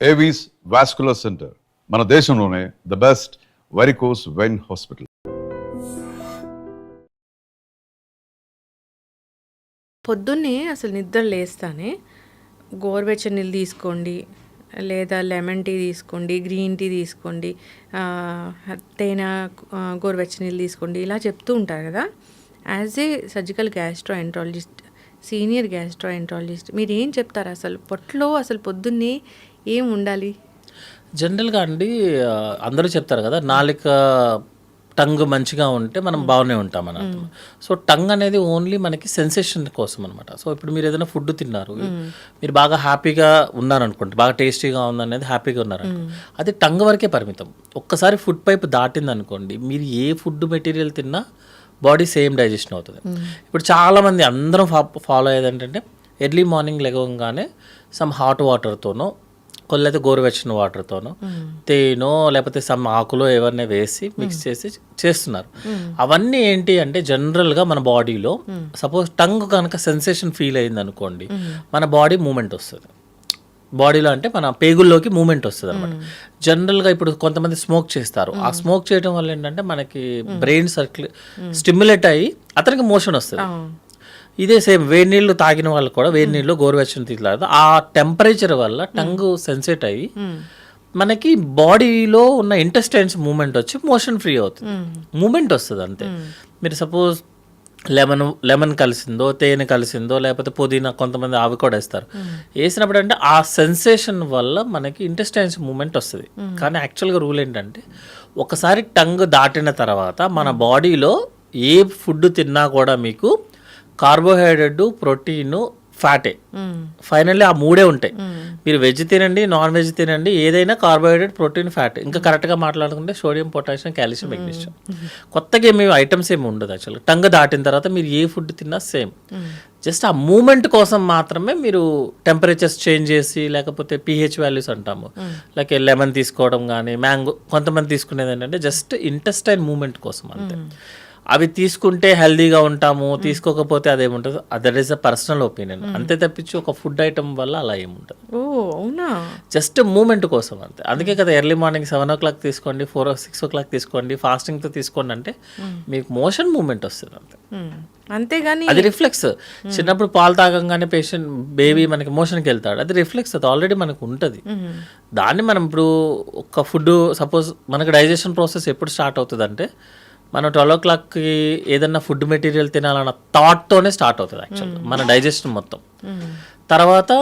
Avis vascular centre మన దేశంలోనే the best varicose vein hospital. పొద్దున్నే అసలు నిద్ర లేస్తానే గోరువెచ్చని నీళ్ళు తీసుకోండి, లేదా లెమన్ టీ తీసుకోండి, గ్రీన్ టీ తీసుకోండి, తేనె గోరువెచ్చని నీళ్ళు తీసుకోండి, ఇలా చెప్తూ ఉంటారు కదా. As a surgical gastroenterologist, senior gastroenterologist, మీరు ఏం చెప్తారు? అసలు పొట్టలో అసలు పొద్దున్నే ఏం ఉండాలి? జనరల్గా అండి అందరూ చెప్తారు కదా, నాలుక టంగ్ మంచిగా ఉంటే మనం బాగానే ఉంటాం అని అర్థం. సో టంగ్ అనేది ఓన్లీ మనకి సెన్సేషన్ కోసం అనమాట. సో ఇప్పుడు మీరు ఏదైనా ఫుడ్ తిన్నారు, మీరు బాగా హ్యాపీగా ఉన్నారనుకోండి, బాగా టేస్టీగా ఉందనేది హ్యాపీగా ఉన్నారనుకో, అది టంగ్ వరకే పరిమితం. ఒక్కసారి ఫుడ్ పైప్ దాటింది అనుకోండి, మీరు ఏ ఫుడ్ మెటీరియల్ తిన్నా బాడీ సేమ్ డైజెషన్ అవుతుంది. ఇప్పుడు చాలామంది అందరం ఫాలో అయ్యేది ఏంటంటే ఎర్లీ మార్నింగ్ లేవగానే సమ్ హాట్ వాటర్తోనో కొల్లైతే గోరువెచ్చని వాటర్తోనో తేనో లేకపోతే సమ్ ఆకులో ఎవరినే వేసి మిక్స్ చేసి చేస్తున్నారు. అవన్నీ ఏంటి అంటే జనరల్గా మన బాడీలో సపోజ్ టంగ్ కనుక సెన్సేషన్ ఫీల్ అయింది అనుకోండి, మన బాడీ మూమెంట్ వస్తుంది. బాడీలో అంటే మన పేగుల్లోకి మూమెంట్ వస్తుంది అనమాట. జనరల్గా ఇప్పుడు కొంతమంది స్మోక్ చేస్తారు, ఆ స్మోక్ చేయడం వల్ల ఏంటంటే మనకి బ్రెయిన్ స్టిమ్యులేట్ అయ్యి అతనికి మోషన్ వస్తుంది. ఇదే సేమ్ వేడి నీళ్ళు తాగిన వాళ్ళు కూడా వేడి నీళ్ళు గోరువెచ్చని తీసుకోలేదు, ఆ టెంపరేచర్ వల్ల టంగ్ సెన్సేట్ అయ్యి మనకి బాడీలో ఉన్న ఇంటెస్టైన్స్ మూమెంట్ వచ్చి మోషన్ ఫ్రీ అవుతుంది, మూమెంట్ వస్తుంది అంతే. మీరు సపోజ్ లెమన్ కలిసిందో తేనె కలిసిందో లేకపోతే పుదీనా, కొంతమంది ఆవి కూడా వేస్తారు, వేసినప్పుడు అంటే ఆ సెన్సేషన్ వల్ల మనకి ఇంటెస్టైన్స్ మూమెంట్ వస్తుంది. కానీ యాక్చువల్గా రూల్ ఏంటంటే ఒకసారి టంగ్ దాటిన తర్వాత మన బాడీలో ఏ ఫుడ్ తిన్నా కూడా మీకు కార్బోహైడ్రేట్, ప్రోటీన్, ఫ్యాటే, ఫైనల్లీ ఆ మూడే ఉంటాయి. మీరు వెజ్ తినండి, నాన్ వెజ్ తినండి, ఏదైనా కార్బోహైడ్రేట్, ప్రోటీన్, ఫ్యాట్. ఇంకా కరెక్ట్గా మాట్లాడుకుంటే సోడియం, పొటాషియం, కాల్షియం, మెగ్నీషియం. కొత్తగా ఏమి ఐటమ్స్ ఏమి ఉండదు. యాక్చువల్గా టంగ్ దాటిన తర్వాత మీరు ఏ ఫుడ్ తిన్నా సేమ్. జస్ట్ ఆ మూమెంట్ కోసం మాత్రమే మీరు టెంపరేచర్స్ చేంజ్ చేసి లేకపోతే pH వాల్యూస్ అంటాము, లైక్ లెమన్ తీసుకోవడం కానీ మ్యాంగో, కొంతమంది తీసుకునేది ఏంటంటే జస్ట్ ఇంటెస్టైన్ మూమెంట్ కోసం అంతే. అవి తీసుకుంటే హెల్దీగా ఉంటాము, తీసుకోకపోతే అదేముంటుంది, that is a personal opinion అంతే తప్పించి ఒక ఫుడ్ ఐటమ్ వల్ల అలా ఏముంటుంది. అవునా, జస్ట్ మూమెంట్ కోసం అంతే. అందుకే కదా ఎర్లీ మార్నింగ్ 7 o'clock తీసుకోండి, 4 or 6 o'clock తీసుకోండి, ఫాస్టింగ్తో తీసుకోండి, అంటే మీకు మోషన్ మూమెంట్ వస్తుంది అంతే. అంతేగాని అది రిఫ్లెక్స్. చిన్నప్పుడు పాలు తాగంగానే బేబీ మనకి మోషన్కి వెళ్తాడు, అది రిఫ్లెక్స్, అది ఆల్రెడీ మనకు ఉంటుంది. దాన్ని మనం ఇప్పుడు ఒక ఫుడ్ సపోజ్ మనకి డైజెషన్ ప్రాసెస్ ఎప్పుడు స్టార్ట్ అవుతుంది అంటే మనం 12 o'clockకి ఏదన్నా ఫుడ్ మెటీరియల్ తినాలన్న థాట్తోనే స్టార్ట్ అవుతుంది యాక్చువల్గా మన డైజెషన్ మొత్తం. తర్వాత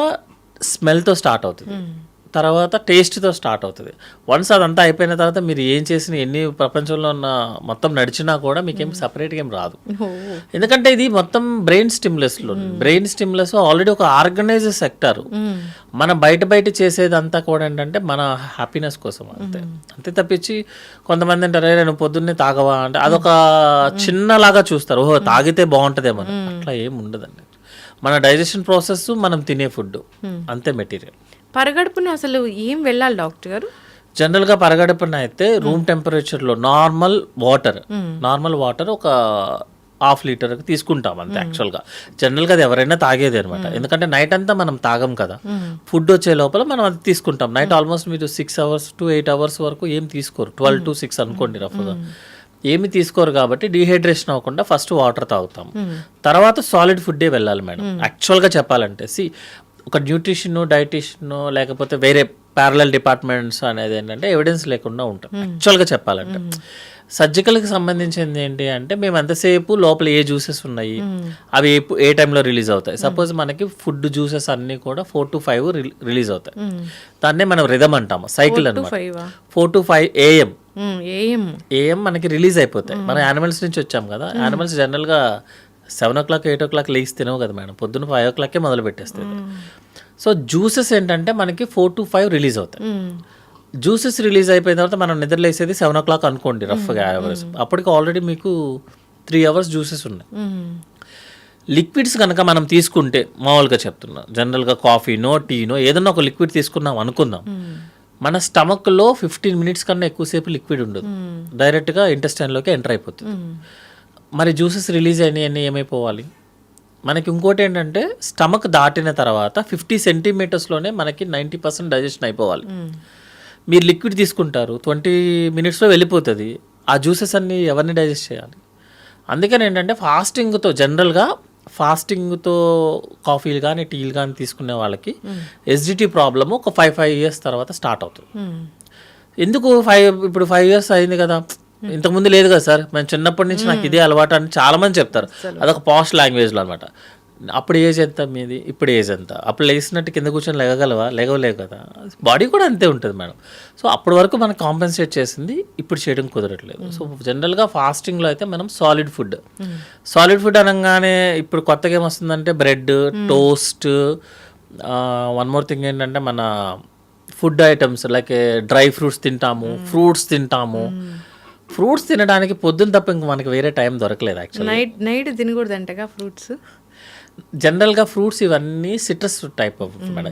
స్మెల్తో స్టార్ట్ అవుతుంది, తర్వాత టేస్ట్తో స్టార్ట్ అవుతుంది. వన్స్ అదంతా అయిపోయిన తర్వాత మీరు ఏం చేసిన ఎన్ని ప్రపంచంలో ఉన్న మొత్తం నడిచినా కూడా మీకేం సపరేట్గా ఏం రాదు. ఎందుకంటే ఇది మొత్తం బ్రెయిన్ స్టిమ్యులస్ ఆల్రెడీ ఒక ఆర్గనైజ్డ్ సెక్టర్. మనం బయట చేసేదంతా కూడా ఏంటంటే మన హ్యాపీనెస్ కోసం అంతే తప్పించి కొంతమంది అంటారు నేను పొద్దున్నే తాగవా అంటే అదొక చిన్నలాగా చూస్తారు, ఓహో తాగితే బాగుంటుందేమో. అట్లా ఏం ఉండదండి. మన డైజెషన్ ప్రాసెస్, మనం తినే ఫుడ్ అంతే మెటీరియల్. పరగడుపున అసలు ఏం వెళ్ళాలి డాక్టర్ గారు? జనరల్గా పరగడుపున అయితే రూమ్ టెంపరేచర్లో నార్మల్ వాటర్ ఒక 1/2 liter తీసుకుంటాం అంతే. యాక్చువల్గా జనరల్గా అది ఎవరైనా తాగేది అనమాట, ఎందుకంటే నైట్ అంతా మనం తాగం కదా, ఫుడ్ వచ్చే లోపల మనం అది తీసుకుంటాం. నైట్ ఆల్మోస్ట్ మీరు 6 hours to 8 hours వరకు ఏం తీసుకోరు, 12 to 6 అనుకోండి రఫ్గా, ఏమి తీసుకోరు. కాబట్టి డీహైడ్రేషన్ అవ్వకుండా ఫస్ట్ వాటర్ తాగుతాం, తర్వాత సాలిడ్ ఫుడ్డే వెళ్ళాలి మేడం. యాక్చువల్గా చెప్పాలంటే ఒక న్యూట్రిషన్, డైటిషియన్ లేకపోతే వేరే ప్యారలల్ డిపార్ట్మెంట్స్ అనేది ఏంటంటే ఎవిడెన్స్ లేకుండా ఉంటాం. యాక్చువల్గా చెప్పాలంటే సర్జికల్కి సంబంధించింది ఏంటి అంటే మేము ఎంతసేపు లోపల ఏ జ్యూసెస్ ఉన్నాయి అవి ఏ టైంలో రిలీజ్ అవుతాయి. సపోజ్ మనకి ఫుడ్ జ్యూసెస్ అన్నీ కూడా 4 to 5 రిలీజ్ అవుతాయి. దాన్నే మనం రిథమ్ అంటాము, సైకిల్ అనమాట. 4 to 5 AM మనకి రిలీజ్ అయిపోతాయి. మనం యానిమల్స్ నుంచి వచ్చాం కదా, యానిమల్స్ జనరల్గా 7 o'clock 8 o'clock లేచి తినవు కదా మేడం, పొద్దున్న 5 o'clock మొదలు పెట్టేస్తాయి. సో జ్యూసెస్ ఏంటంటే మనకి 4 to 5 రిలీజ్ అవుతాయి. జ్యూసెస్ రిలీజ్ అయిపోయిన తర్వాత మనం నిద్రలేసేది 7 o'clock అనుకోండి రఫ్గా యావరేజ్, అప్పటికి ఆల్రెడీ మీకు 3 hours జ్యూసెస్ ఉన్నాయి. లిక్విడ్స్ కనుక మనం తీసుకుంటే మామూలుగా చెప్తున్నా, జనరల్గా కాఫీనో టీనో ఏదన్నా ఒక లిక్విడ్ తీసుకున్నాం అనుకుందాం, మన స్టమక్లో 15 minutes కన్నా ఎక్కువసేపు లిక్విడ్ ఉండదు, డైరెక్ట్గా ఇంటెస్టైన్లోకి ఎంటర్ అయిపోతుంది. మరి జ్యూసెస్ రిలీజ్ అయినాయన్నీ ఏమైపోవాలి, మనకి ఇంకోటి ఏంటంటే స్టమక్ దాటిన తర్వాత 50 సెంటీమీటర్స్లోనే మనకి 90% డైజెషన్ అయిపోవాలి. మీరు లిక్విడ్ తీసుకుంటారు 20 మినిట్స్లో వెళ్ళిపోతుంది. ఆ జ్యూసెస్ అన్నీ ఎవరిని డైజెస్ట్ చేయాలి? అందుకని ఏంటంటే జనరల్గా ఫాస్టింగ్తో కాఫీలు కానీ టీలు కానీ తీసుకునే వాళ్ళకి ఎస్జిటి ప్రాబ్లము ఒక 5 years తర్వాత స్టార్ట్ అవుతుంది. ఎందుకు ఇప్పుడు 5 years అయింది కదా, ఇంతకుముందు లేదు కదా సార్, మేము చిన్నప్పటి నుంచి నాకు ఇదే అలవాటు అని చాలామంది చెప్తారు. అదొక పాష్ లాంగ్వేజ్లో అనమాట. అప్పుడు ఏజ్ ఎంత మీది, ఇప్పుడు ఏజ్ ఎంత, అప్పుడు లేచినట్టు కింద కూర్చొని లేగగలవా, లేగలేవు కదా. బాడీ కూడా అంతే ఉంటుంది మేడం. సో అప్పటి వరకు మనకు కాంపెన్సేట్ చేసింది ఇప్పుడు చేయడం కుదరట్లేదు. సో జనరల్గా ఫాస్టింగ్లో అయితే మనం సాలిడ్ ఫుడ్ అనగానే ఇప్పుడు కొత్తగా ఏమొస్తుందంటే bread, toast, one more thing ఏంటంటే మన food items like dry fruits తింటాము, ఫ్రూట్స్ తింటాము. ఫ్రూట్స్ తినడానికి పొద్దున్న తప్ప ఇంక మనకి వేరే టైం దొరకలేదు యాక్చువల్లీ. నైట్ తినకూడదంటగా ఫ్రూట్స్. జనరల్గా ఫ్రూట్స్ ఇవన్నీ citrus type of madam.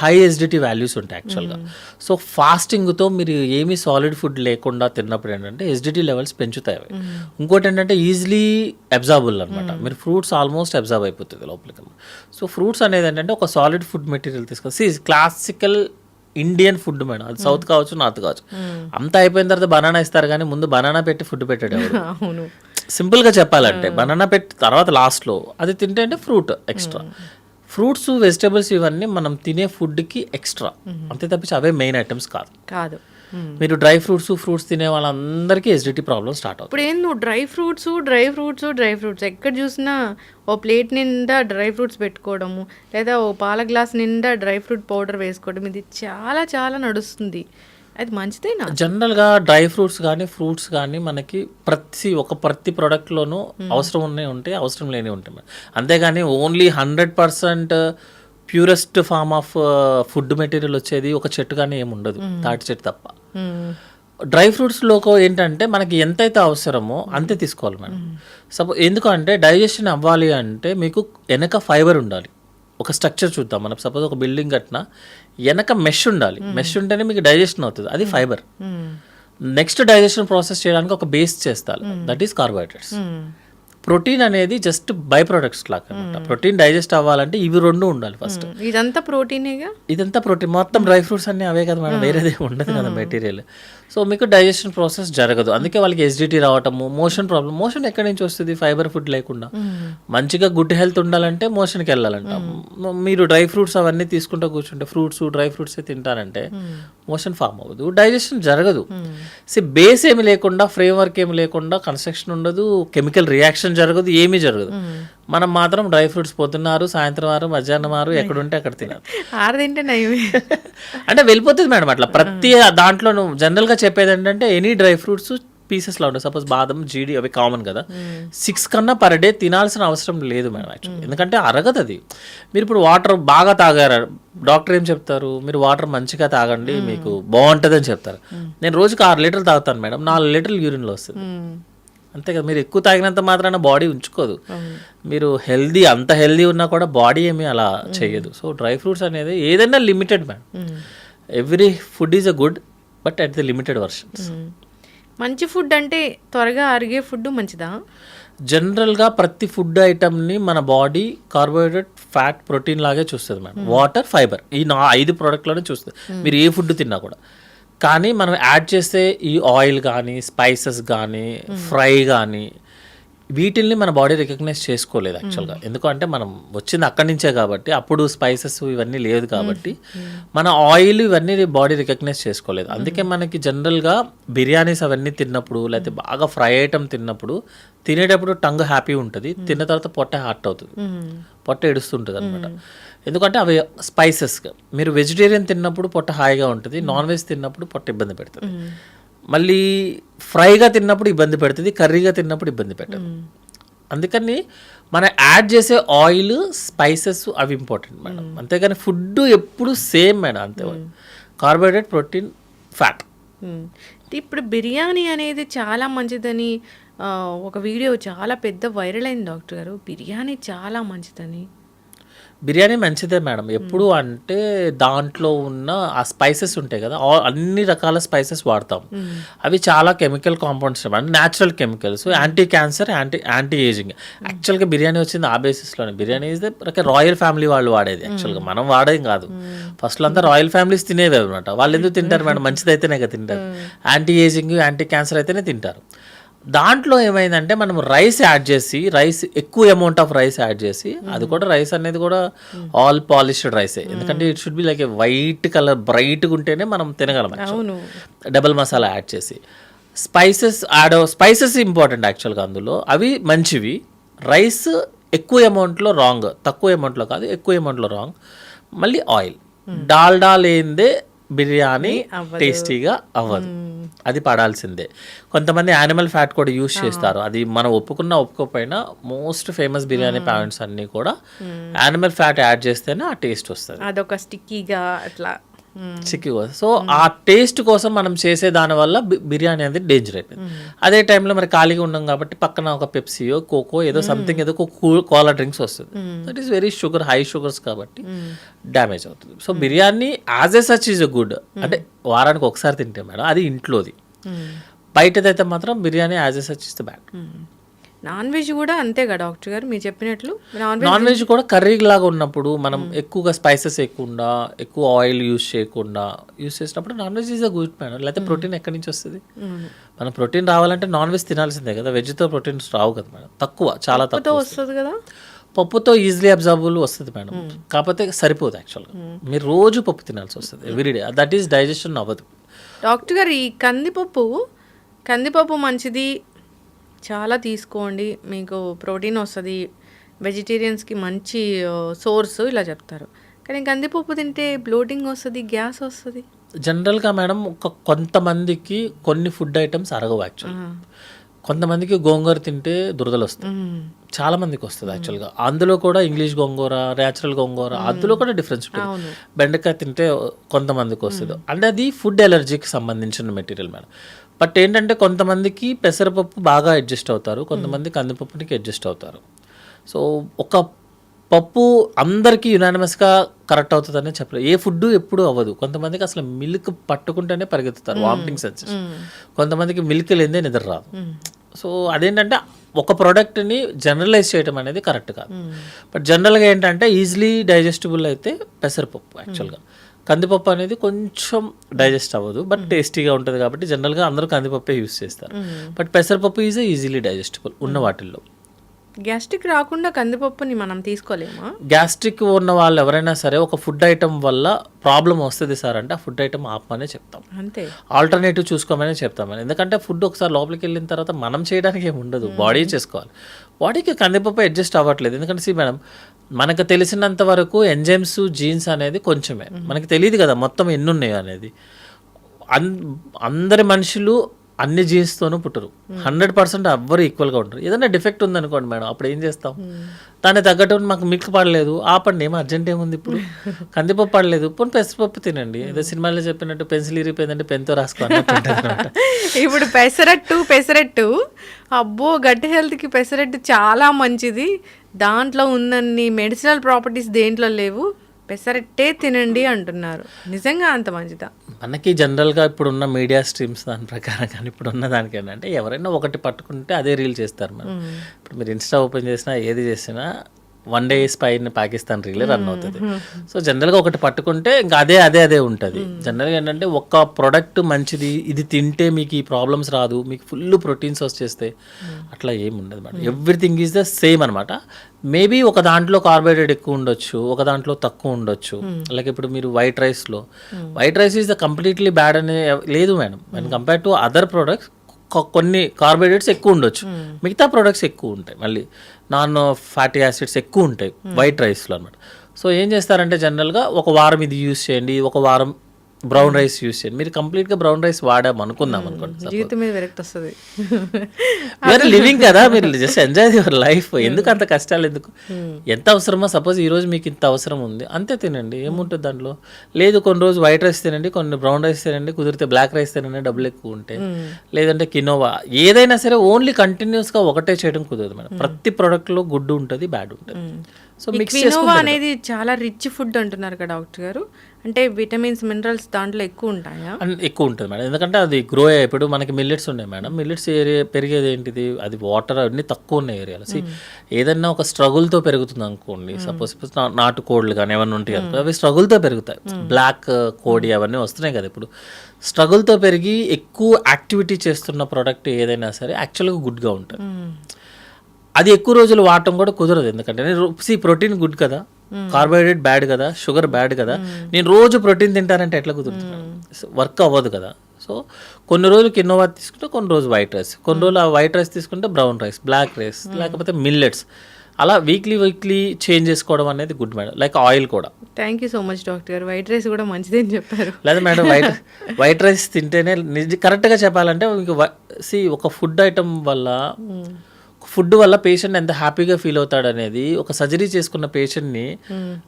High acidity values ఉంటాయి యాక్చువల్గా. సో ఫాస్టింగ్తో మీరు ఏమీ సాలిడ్ ఫుడ్ లేకుండా తిన్నప్పుడు ఏంటంటే ఎస్డిటీ లెవెల్స్ పెంచుతాయి అవి. ఇంకోటి ఏంటంటే ఈజీలీ అబ్జార్బుల్ అనమాట. మీరు ఫ్రూట్స్ ఆల్మోస్ట్ అబ్జర్వ్ అయిపోతుంది లోపలికి. సో ఫ్రూట్స్ అనేది ఏంటంటే ఒక సాలిడ్ ఫుడ్ మెటీరియల్ తీసుకొని క్లాసికల్ ఇండియన్ ఫుడ్ మేడం. అది సౌత్ కావచ్చు, నార్త్ కావచ్చు. అంతా అయిపోయిన తర్వాత బనానా ఇస్తారు కానీ ముందు బనానా పెట్టి ఫుడ్ పెట్టాడు. సింపుల్గా చెప్పాలంటే బనానా పెట్టి తర్వాత లాస్ట్లో అది తింటే అంటే ఫ్రూట్ ఎక్స్ట్రా. ఫ్రూట్స్, వెజిటబుల్స్ ఇవన్నీ మనం తినే ఫుడ్కి ఎక్స్ట్రా, అంతే తప్పించి అవే మెయిన్ ఐటమ్స్ కాదు. మీరు డ్రై ఫ్రూట్స్ తినే వాళ్ళందరికీ ఎసిడిటీ ప్రాబ్లమ్ స్టార్ట్ అవుతుంది. ఇప్పుడు ఏం నువ్వు డ్రై ఫ్రూట్స్ ఎక్కడ చూసినా ఓ ప్లేట్ నిండా డ్రై ఫ్రూట్స్ పెట్టుకోవడము, లేదా ఓ పాల గ్లాస్ నిండా డ్రై ఫ్రూట్ పౌడర్ వేసుకోవడం, ఇది చాలా చాలా నడుస్తుంది. అది మంచిదేనా? జనరల్గా డ్రై ఫ్రూట్స్ కానీ ఫ్రూట్స్ కానీ మనకి ప్రతి ప్రోడక్ట్లోనూ అవసరం ఉంటాయి, అవసరం లేని ఉంటాయి. అంతేగాని only 100% purest form of food material వచ్చేది ఒక చెట్టు కానీ ఏమి ఉండదు, తాటి చెట్టు తప్ప. డ్రై ఫ్రూట్స్లోకి ఏంటంటే మనకి ఎంతైతే అవసరమో అంతే తీసుకోవాలి మేడం. ఎందుకంటే డైజెషన్ అవ్వాలి అంటే మీకు వెనక ఫైబర్ ఉండాలి. ఒక స్ట్రక్చర్ చూద్దాం మనం. సపోజ్ ఒక బిల్డింగ్ కట్టినా వెనక మెష్ ఉండాలి. మెష్ ఉంటేనే మీకు డైజెషన్ అవుతుంది, అది ఫైబర్. నెక్స్ట్ డైజెషన్ ప్రాసెస్ చేయడానికి ఒక బేస్ చేస్తారు, దట్ ఈస్ కార్బోహైడ్రేట్స్. ప్రోటీన్ అనేది జస్ట్ బై ప్రొడక్ట్స్ లాగా అనమాట. ప్రోటీన్ డైజెస్ట్ అవ్వాలంటే ఇవి రెండు ఉండాలి ఫస్ట్. ఇదంతా ప్రోటీనేగా, ఇదంతా ప్రోటీన్. మొత్తం డ్రై ఫ్రూట్స్ అన్నీ అవే కదా మేడం, వేరేది ఉండదు కదా మెటీరియల్. సో మీకు డైజెషన్ ప్రాసెస్ జరగదు. అందుకే వాళ్ళకి ఎసిడిటీ రావటము, మోషన్ ప్రాబ్లం. మోషన్ ఎక్కడి నుంచి వస్తుంది? ఫైబర్ ఫుడ్ లేకుండా. మంచిగా గుడ్ హెల్త్ ఉండాలంటే మోషన్కి వెళ్ళాలంట. మీరు డ్రై ఫ్రూట్స్ అవన్నీ తీసుకుంటూ కూర్చుంటే, ఫ్రూట్స్ డ్రై ఫ్రూట్స్ తింటారంటే మోషన్ ఫామ్ అవ్వదు, డైజెషన్ జరగదు. బేస్ ఏమి లేకుండా, ఫ్రేమ్ వర్క్ ఏమి లేకుండా కన్స్ట్రక్షన్ ఉండదు, కెమికల్ రియాక్షన్ జరగదు, ఏమీ జరగదు. మనం మాత్రం డ్రై ఫ్రూట్స్ పొద్దున్నారు, సాయంత్రం వారు, మధ్యాహ్నం వారు, ఎక్కడుంటే అక్కడ తినాలి. అంటే వెళ్ళిపోతుంది మేడం అట్లా. ప్రతి దాంట్లో జనరల్గా చెప్పేది ఏంటంటే ఎనీ డ్రై ఫ్రూట్స్ పీసెస్లో ఉంటాయి. సపోజ్ బాదం, జీడి అవి కామన్ కదా. 6 కన్నా పర్ డే తినాల్సిన అవసరం లేదు మేడం యాక్చువల్లీ. ఎందుకంటే అరగదు అది. మీరు ఇప్పుడు వాటర్ బాగా తాగారు, డాక్టర్ ఏం చెప్తారు? మీరు వాటర్ మంచిగా తాగండి, మీకు బాగుంటుంది అని చెప్తారు. నేను రోజుకి 6 లీటర్లు తాగుతాను మేడం, 4 లీటర్లు యూరిన్లో వస్తుంది. అంతే కదా. మీరు ఎక్కువ తాగినంత మాత్రాన బాడీ ఉంచుకోదు. మీరు అంత హెల్దీ ఉన్నా కూడా బాడీ ఏమీ అలా చేయదు. సో డ్రై ఫ్రూట్స్ అనేది ఏదైనా limited madam. Every food is a good, but at the limited versions. మంచి ఫుడ్ అంటే త్వరగా అరిగే ఫుడ్ మంచిదా? జనరల్గా ప్రతి ఫుడ్ ఐటమ్ని మన బాడీ కార్బోహైడ్రేట్, ఫ్యాట్, ప్రోటీన్ లాగే చూస్తుంది మేడం. వాటర్, ఫైబర్, ఈ 5 ప్రోడక్ట్లోనే చూస్తుంది మీరు ఏ ఫుడ్ తిన్నా కూడా. కానీ మనం యాడ్ చేస్తే ఈ ఆయిల్ కానీ, స్పైసెస్ కానీ, ఫ్రై కానీ, వీటిల్ని మన బాడీ రికగ్నైజ్ చేసుకోలేదు యాక్చువల్గా. ఎందుకంటే మనం వచ్చింది అక్కడి నుంచే కాబట్టి, అప్పుడు స్పైసెస్ ఇవన్నీ లేదు కాబట్టి మన ఆయిల్ ఇవన్నీ బాడీ రికగ్నైజ్ చేసుకోలేదు. అందుకే మనకి జనరల్గా బిర్యానీస్ అవన్నీ తిన్నప్పుడు, లేకపోతే బాగా ఫ్రై ఐటమ్ తిన్నప్పుడు, తినేటప్పుడు టంగ్ హ్యాపీ ఉంటుంది, తిన్న తర్వాత పొట్ట హార్ట్ అవుతుంది, పొట్ట ఏడుస్తుంటుంది అనమాట. ఎందుకంటే అవి స్పైసెస్. మీరు వెజిటేరియన్ తిన్నప్పుడు పొట్ట హాయిగా ఉంటుంది, నాన్ వెజ్ తిన్నప్పుడు పొట్ట ఇబ్బంది పెడుతుంది. మళ్ళీ ఫ్రైగా తిన్నప్పుడు ఇబ్బంది పెడుతుంది, కర్రీగా తిన్నప్పుడు ఇబ్బంది పెట్టదు. అందుకని మనం యాడ్ చేసే ఆయిల్, స్పైసెస్ అవి ఇంపార్టెంట్ మేడం. అంతేగాని ఫుడ్ ఎప్పుడు సేమ్ మేడం, అంతే. Carbohydrate, protein, fat. ఇప్పుడు బిర్యానీ అనేది చాలా మంచిదని ఒక వీడియో చాలా పెద్ద వైరల్ అయింది డాక్టర్ గారు. బిర్యానీ చాలా మంచిదని. బిర్యానీ మంచిదే మేడం. ఎప్పుడు అంటే దాంట్లో ఉన్న ఆ స్పైసెస్ ఉంటాయి కదా, అన్ని రకాల స్పైసెస్ వాడతాం. అవి చాలా కెమికల్ కాంపౌండ్స్ అంటే natural chemicals, anti cancer, anti ageing. యాక్చువల్గా బిర్యానీ వచ్చింది ఆ బేసిస్లోనే. Biryani is the royal family వాళ్ళు వాడేది, యాక్చువల్గా మనం వాడేది కాదు. ఫస్ట్లో అంతా రాయల్ ఫ్యామిలీస్ తినేవి అనమాట. వాళ్ళు ఎందుకు తింటారు మేడం, మంచిదైతేనే కదా తింటారు. యాంటీ ఏజింగ్, యాంటీ క్యాన్సర్ అయితేనే తింటారు. దాంట్లో ఏమైందంటే మనం రైస్ యాడ్ చేసి, రైస్ ఎక్కువ అమౌంట్ ఆఫ్ రైస్ యాడ్ చేసి, అది కూడా రైస్ అనేది కూడా ఆల్ పాలిష్డ్ రైసే. ఎందుకంటే it should be like A white colour, బ్రైట్గా ఉంటేనే మనం తినగలం. డబల్ మసాలా యాడ్ చేసి స్పైసెస్ ఇంపార్టెంట్ యాక్చువల్గా అందులో. అవి మంచివి. రైస్ ఎక్కువ అమౌంట్లో రాంగ్, తక్కువ అమౌంట్లో కాదు, ఎక్కువ అమౌంట్లో రాంగ్. మళ్ళీ ఆయిల్, డాల్డా లేనిదే బిర్యానీ టేస్టీగా అవ్వదు, అది పడాల్సిందే. కొంతమంది యానిమల్ ఫ్యాట్ కూడా యూస్ చేస్తారు. అది మనం ఒప్పుకోకపోయినా మోస్ట్ ఫేమస్ బిర్యానీ పాయింట్స్ అన్నీ కూడా యానిమల్ ఫ్యాట్ యాడ్ చేస్తేనే ఆ టేస్ట్ వస్తుంది. అదొక స్టిక్కీగా అట్లా చిక్కిగా. సో ఆ టేస్ట్ కోసం మనం చేసే దానివల్ల బిర్యానీ అనేది డేంజర్ అయిపోయింది. అదే టైంలో మరి ఖాళీగా ఉన్నాం కాబట్టి పక్కన ఒక పెప్సీయో, కోకో, ఏదో సంథింగ్, ఏదో కోలా డ్రింక్స్ వస్తుంది. That is very sugar, high sugars కాబట్టి డ్యామేజ్ అవుతుంది. So biryani as a such is a good. అంటే వారానికి ఒకసారి తింటే మేడం అది ఇంట్లోది. బయటదైతే మాత్రం biryani as a such is the bad. Non veg కూడా అంతేగా డాక్టర్ గారు మీరు చెప్పినట్లు? నాన్ వెజ్ కూడా కర్రీ లాగా ఉన్నప్పుడు మనం ఎక్కువగా స్పైసెస్ వేయకుండా, ఎక్కువ ఆయిల్ యూస్ చేయకుండా యూస్ చేసినప్పుడు non veg is a good madam. లేకపోతే ప్రోటీన్ ఎక్కడి నుంచి వస్తుంది? మనం ప్రోటీన్ రావాలంటే నాన్ వెజ్ తినాల్సిందే కదా. వెజ్తో ప్రోటీన్స్ రావు కదా మేడం, తక్కువ, చాలా తక్కువ వస్తుంది కదా. పప్పుతో ఈజీలీ అబ్జర్వబుల్ వస్తుంది మేడం, కాకపోతే సరిపోదు యాక్చువల్గా. మీరు రోజు పప్పు తినాల్సి వస్తుంది ఎవ్రీడే, దట్ ఈస్ డైజెషన్ అవ్వదు. డాక్టర్ గారు ఈ కందిపప్పు మంచిది, చాలా తీసుకోండి, మీకు ప్రోటీన్ వస్తుంది, వెజిటేరియన్స్కి మంచి సోర్స్ ఇలా చెప్తారు. కానీ కందిపప్పు తింటే బ్లోటింగ్ వస్తుంది, గ్యాస్ వస్తుంది. జనరల్గా మేడం కొంతమందికి కొన్ని ఫుడ్ ఐటమ్స్ అరగవు యాక్చువల్గా. కొంతమందికి గోంగూర తింటే దురదలు వస్తాయి, చాలా మందికి వస్తుంది యాక్చువల్గా. అందులో కూడా ఇంగ్లీష్ గోంగూర, న్యాచురల్ గోంగూర, అందులో కూడా డిఫరెన్స్ ఉంటుంది. బెండకాయ తింటే కొంతమందికి వస్తుంది. అంటే అది ఫుడ్ ఎలర్జీకి సంబంధించిన మెటీరియల్ మేడం. బట్ ఏంటంటే కొంతమందికి పెసరపప్పు బాగా అడ్జస్ట్ అవుతారు, కొంతమంది కందిపప్పునికి అడ్జస్ట్ అవుతారు. సో ఒక పప్పు అందరికీ యునానిమస్గా కరెక్ట్ అవుతుందని చెప్పలేదు. ఏ ఫుడ్ ఎప్పుడు అవ్వదు. కొంతమందికి అసలు మిల్క్ పట్టుకుంటేనే పరిగెత్తుతారు, వామిటింగ్ సెన్సేషన్. కొంతమందికి మిల్క్ లేదే నిద్ర రాదు. సో అదేంటంటే ఒక ప్రోడక్ట్ని జనరలైజ్ చేయడం అనేది కరెక్ట్ కాదు. బట్ జనరల్గా ఏంటంటే ఈజీలీ డైజెస్టబుల్ అయితే పెసరపప్పు. యాక్చువల్గా కందిపప్పు అనేది కొంచెం డైజెస్ట్ అవ్వదు, బట్ టేస్టీగా ఉంటుంది కాబట్టి జనరల్గా అందరూ కందిపప్పే యూస్ చేస్తారు. బట్ పెసరపప్పు ఈజ్ ఈజీలీ డైజెస్టబుల్ ఉన్న వాటిల్లో. గ్యాస్ట్రిక్ రాకుండా కందిపప్పుని మనం తీసుకోలేమా? గ్యాస్ట్రిక్ ఉన్న వాళ్ళు ఎవరైనా సరే ఒక ఫుడ్ ఐటమ్ వల్ల ప్రాబ్లం వస్తుంది సార్ అంటే ఆ ఫుడ్ ఐటమ్ ఆపమనే చెప్తాం, అంతే. ఆల్టర్నేటివ్ చూసుకోమనే చెప్తామని. ఎందుకంటే ఫుడ్ ఒకసారి లోపలికి వెళ్ళిన తర్వాత మనం చేయడానికి ఏమి ఉండదు, బాడీ చేసుకోవాలి. బాడీకి కందిపప్పు అడ్జస్ట్ అవ్వట్లేదు. ఎందుకంటే మేడం మనకు తెలిసినంత వరకు ఎంజైమ్స్, జీన్స్ అనేది కొంచెమే, మనకి తెలియదు కదా మొత్తం ఎన్ని ఉన్నాయో అనేది. అందరి మనుషులు అన్ని జీన్స్తోనూ పుట్టరు, 100% ఎవ్వరు ఈక్వల్గా ఉంటారు. ఏదైనా డిఫెక్ట్ ఉందనుకోండి మేడం, అప్పుడు ఏం చేస్తాం? దాన్ని తగ్గట్టు మాకు మిల్క్ పడలేదు, ఆపండి, ఏమో అర్జెంట్ ఏముంది ఇప్పుడు. కందిపప్పు పడలేదు, పోనీ పెసరపప్పు తినండి. ఏదో సినిమాలో చెప్పినట్టు పెన్సిల్ ఇరిగిపోయిందంటే పెన్తో రాసుకోండి. ఇప్పుడు పెసరట్టు అబ్బో, గట్టి హెల్త్కి పెసరట్టు చాలా మంచిది, దాంట్లో ఉన్నన్ని మెడిసినల్ ప్రాపర్టీస్ దేంట్లో లేవు, పెసరట్టే తినండి అంటున్నారు. నిజంగా అంత మంచిదా? మనకి జనరల్గా ఇప్పుడున్న మీడియా స్ట్రీమ్స్ దాని ప్రకారం కానీ ఇప్పుడున్న దానికి ఏంటంటే ఎవరైనా ఒకటి పట్టుకుంటే అదే రీల్ చేస్తారు మనం. ఇప్పుడు మీరు ఇన్స్టా ఓపెన్ చేసినా ఏది చేసినా వన్ డే పైన పాకిస్తాన్ రీలే రన్ అవుతుంది. సో జనరల్గా ఒకటి పట్టుకుంటే ఇంకా అదే ఉంటుంది. జనరల్గా ఏంటంటే ఒక ప్రోడక్ట్ మంచిది, ఇది తింటే మీకు ఈ ప్రాబ్లమ్స్ రాదు, మీకు ఫుల్ ప్రోటీన్స్ వచ్చేస్తే అట్లా ఏమి ఉండదు madam. Everything is the same అనమాట. మేబీ ఒక దాంట్లో కార్బోహైడ్రేట్ ఎక్కువ ఉండొచ్చు, ఒక దాంట్లో తక్కువ ఉండొచ్చు. అలాగే ఇప్పుడు మీరు white rice is the completely bad అనే లేదు madam. And compare to other products కొన్ని కార్బోహైడ్రేట్స్ ఎక్కువ ఉండొచ్చు, మిగతా ప్రోడక్ట్స్ ఎక్కువ ఉంటాయి, మళ్ళీ నాన్ ఫ్యాటీ యాసిడ్స్ ఎక్కువ ఉంటాయి వైట్ రైస్లో అనమాట. సో ఏం చేస్తారంటే జనరల్గా ఒక వారం ఇది యూస్ చేయండి, ఒక వారం బ్రౌన్ రైస్ యూస్ చేయండి. మీరు కంప్లీట్గా బ్రౌన్ రైస్ వాడాం అనుకుందాం అనుకోండి, జీవితం మీద విరక్తి వస్తుంది. మీరు లివింగ్ కదా, మీరు జస్ట్ ఎంజాయ్ యువర్ లైఫ్. ఎందుకు అంత కష్టాలు ఎందుకు? ఎంత అవసరమో, సపోజ్ ఈరోజు మీకు ఇంత అవసరం ఉంది అంతే తినండి, ఏముంటుంది దాంట్లో. లేదు కొన్ని రోజు వైట్ రైస్ తినండి, కొన్ని బ్రౌన్ రైస్ తినండి, కుదిరితే బ్లాక్ రైస్ తినండి డబ్బులు ఎక్కువ ఉంటే, లేదంటే కినోవా, ఏదైనా సరే ఓన్లీ కంటిన్యూస్గా ఒకటే చేయడం కుదరదు మేడం. ప్రతి ప్రోడక్ట్లో గుడ్ ఉంటుంది, బ్యాడ్ ఉంటుంది. సో ఈ మిక్స్ క్వినోవా అనేది చాలా రిచ్ ఫుడ్ అంటున్నారు కదా డాక్టర్ గారు, అంటే విటమిన్స్ మినరల్స్ దాంట్లో ఎక్కువ ఉంటాయా? ఎక్కువ ఉంటుంది మేడం, ఎందుకంటే అది గ్రో ఇప్పుడు మనకి మిల్లెట్స్ ఉన్నాయి మేడం. మిల్లెట్స్ ఏరియా పెరిగేది ఏంటిది, అది వాటర్ అన్ని తక్కువ ఉన్న ఏరియాలో. ఏదైనా ఒక స్ట్రగుల్తో పెరుగుతుంది అనుకోండి, సపోజ్ నాటుకోళ్ళు కానీ ఏమన్నా ఉంటాయి అనుకో, అవి స్ట్రగుల్తో పెరుగుతాయి. బ్లాక్ కోడి అవన్నీ వస్తున్నాయి కదా ఇప్పుడు. స్ట్రగుల్తో పెరిగి ఎక్కువ యాక్టివిటీ చేస్తున్న ప్రోడక్ట్ ఏదైనా సరే యాక్చువల్గా గుడ్గా ఉంటుంది. అది ఎక్కువ రోజులు వాడటం కూడా కుదరదు, ఎందుకంటే ప్రోటీన్ గుడ్ కదా, కార్బోహైడ్రేట్ బ్యాడ్ కదా, షుగర్ బ్యాడ్ కదా. నేను రోజు ప్రోటీన్ తింటానంటే ఎట్లా కుదురుతుంది, వర్క్ అవ్వదు కదా. సో కొన్ని రోజులు కినోవా తీసుకుంటే కొన్ని రోజు వైట్ రైస్, కొన్ని రోజులు ఆ వైట్ రైస్ తీసుకుంటే బ్రౌన్ రైస్, బ్లాక్ రైస్, లేకపోతే మిల్లెట్స్, అలా వీక్లీ చేంజ్ చేసుకోవడం అనేది గుడ్ మేడం. లైక్ ఆయిల్ కూడా. Thank you so much doctor గారు, వైట్ రైస్ కూడా మంచిదని చెప్పారు. లేదా మేడం వైట్ రైస్ తింటేనే కరెక్ట్గా చెప్పాలంటే మీకు ఒక ఫుడ్ ఐటమ్ వల్ల ఫుడ్ వల్ల పేషెంట్ ఎంత హ్యాపీగా ఫీల్ అవుతాడు అనేది ఒక సర్జరీ చేసుకున్న పేషెంట్ని